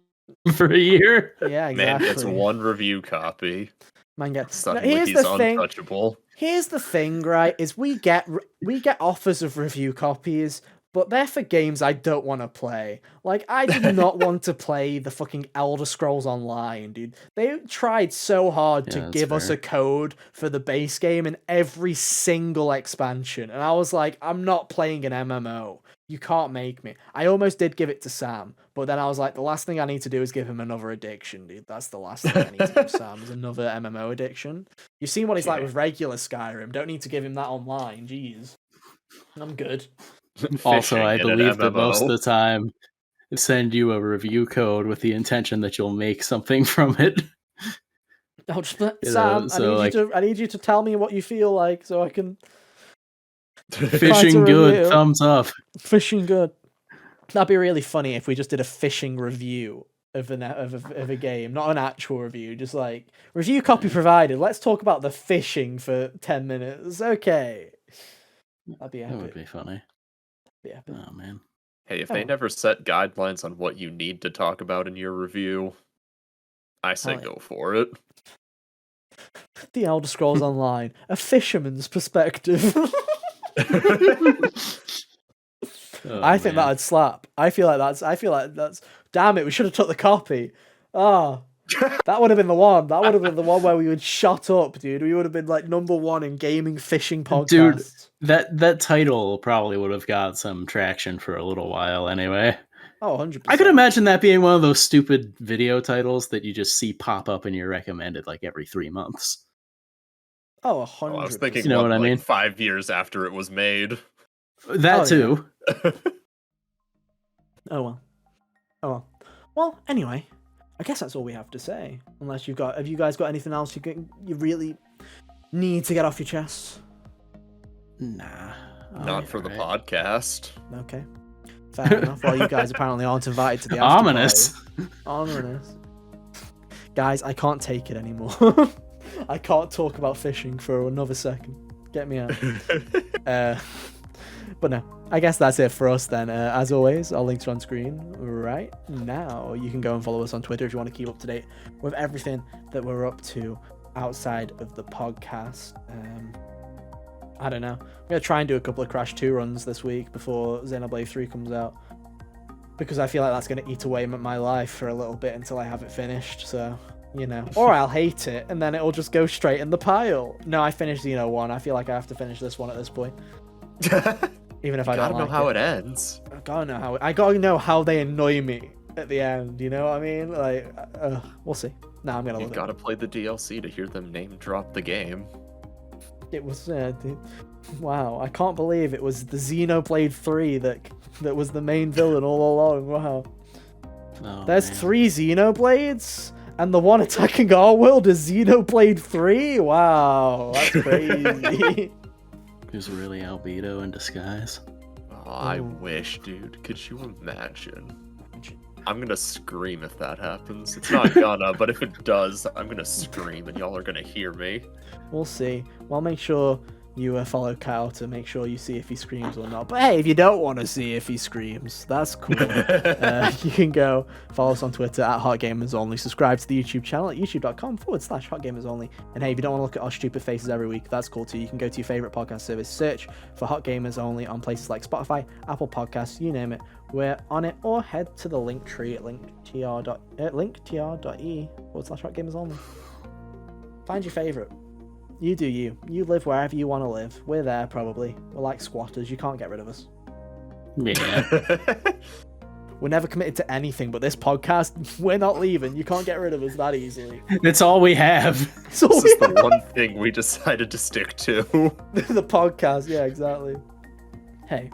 for a year. Yeah, exactly. Man gets one review copy. Man gets. Suddenly Here's he's the thing. untouchable. Here's the thing, right? Is we get offers of review copies, but they're for games I don't want to play. Like, I do not want to play the fucking Elder Scrolls Online, dude. They tried so hard Yeah, to that's give us fair. a code for the base game in every single expansion, and I was like, I'm not playing an MMO. You can't make me. I almost did give it to Sam, but then I was like, the last thing I need to do is give him another addiction, dude. That's the last thing I need to give Sam is another MMO addiction. You've seen what he's like Yeah. with regular Skyrim. Don't need to give him that online. Jeez. I'm good. Also, Fishing I in an believe that most of MMO. the time send you a review code with the intention that you'll make something from it. I'll just You Sam, know, so, I need you to tell me what you feel like so I can Fishing good, review. thumbs up. fishing good. That'd be really funny if we just did a fishing review of a game, not an actual review, just like review copy provided. Let's talk about the fishing for 10 minutes. Okay. That'd be That would epic. be funny. Be epic. Oh man. Hey, if Oh. they never set guidelines on what you need to talk about in your review, I say Oh, yeah. go for it. The Elder Scrolls Online, a fisherman's perspective. Oh, I think man. that'd slap. I feel like that's. Damn it! We should have took the copy. Ah, That would have been the one. That would have been the one where we would shut up, dude. We would have been like #1 in gaming fishing podcasts. Dude, that title probably would have got some traction for a little while anyway. Oh, 100%. I could imagine that being one of those stupid video titles that you just see pop up in your recommended like every 3 months. Oh, 100%. I was thinking, You know what I mean? 5 years after it was made. That too. Oh well. Oh well. Well, anyway, I guess that's all we have to say. Unless have you guys got anything else you really need to get off your chest? Nah. Not for the podcast. Okay. Fair enough. Well, you guys apparently aren't invited to the after Ominous. party. Ominous. Guys, I can't take it anymore. I can't talk about fishing for another second. Get me out. But no, I guess that's it for us then. As always, our links are on screen right now. You can go and follow us on Twitter if you want to keep up to date with everything that we're up to outside of the podcast. I don't know. I'm going to try and do a couple of Crash 2 runs this week before Xenoblade 3 comes out, because I feel like that's going to eat away at my life for a little bit until I have it finished, so, you know. Or I'll hate it, and then it'll just go straight in the pile. No, I finished Xeno 1. I feel like I have to finish this one at this point. Even if I don't like it. Gotta know how it ends. I gotta know how they annoy me at the end, you know what I mean? Like, we'll see. No, I'm gonna love You've got to play the DLC to hear them name drop the game. It was wow, I can't believe it was the Xenoblade 3 that was the main villain all along. Wow. Oh, There's man. 3 Xenoblades, and the one attacking our world is Xenoblade 3? Wow, that's crazy. Who's really Albedo in disguise? Oh, I wish, dude. Could you imagine? I'm gonna scream if that happens. It's not gonna, but if it does, I'm gonna scream and y'all are gonna hear me. We'll see. Well, make sure you follow Kyle to make sure you see if he screams or not. But hey, if you don't want to see if he screams, that's cool. You can go follow us on Twitter at HotGamersOnly. Subscribe to the YouTube channel at youtube.com/HotGamersOnly. And hey, if you don't want to look at our stupid faces every week, that's cool too. You can go to your favorite podcast service, search for Hot Gamers Only on places like Spotify, Apple Podcasts, you name it. We're on it, or head to the link tree at linktr.ee/HotGamersOnly. Find your favorite. You do you. You live wherever you want to live. We're there, probably. We're like squatters. You can't get rid of us. Yeah. We're never committed to anything, but this podcast, we're not leaving. You can't get rid of us that easily. It's all we have. So This is the one thing we decided to stick to. the podcast, yeah, exactly. Hey,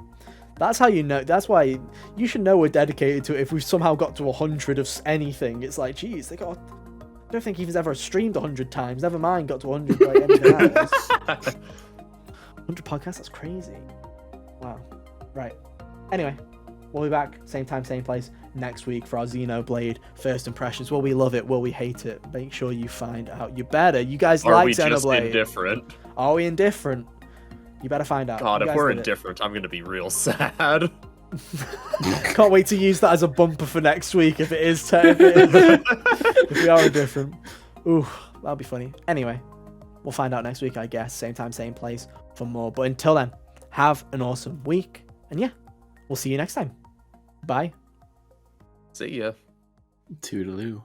that's how you know. That's why you should know we're dedicated to it. If we've somehow got to 100 of anything, it's like, geez, they got... I don't think he's ever streamed 100 times. Never mind, got to 100 like anything else. 100 podcasts? That's crazy. Wow. Right. Anyway, we'll be back, same time, same place, next week for our Xenoblade first impressions. Will we love it? Will we hate it? Make sure you find out. You better. You guys Are like we Xenoblade. just indifferent? Are we indifferent? You better find out. God, You if guys we're did it. indifferent, I'm gonna be real sad. Can't wait to use that as a bumper for next week if it is. If we are indifferent. Ooh, that'll be funny. Anyway, we'll find out next week, I guess. Same time, same place for more. But until then, have an awesome week. And yeah, we'll see you next time. Bye. See ya. Toodaloo.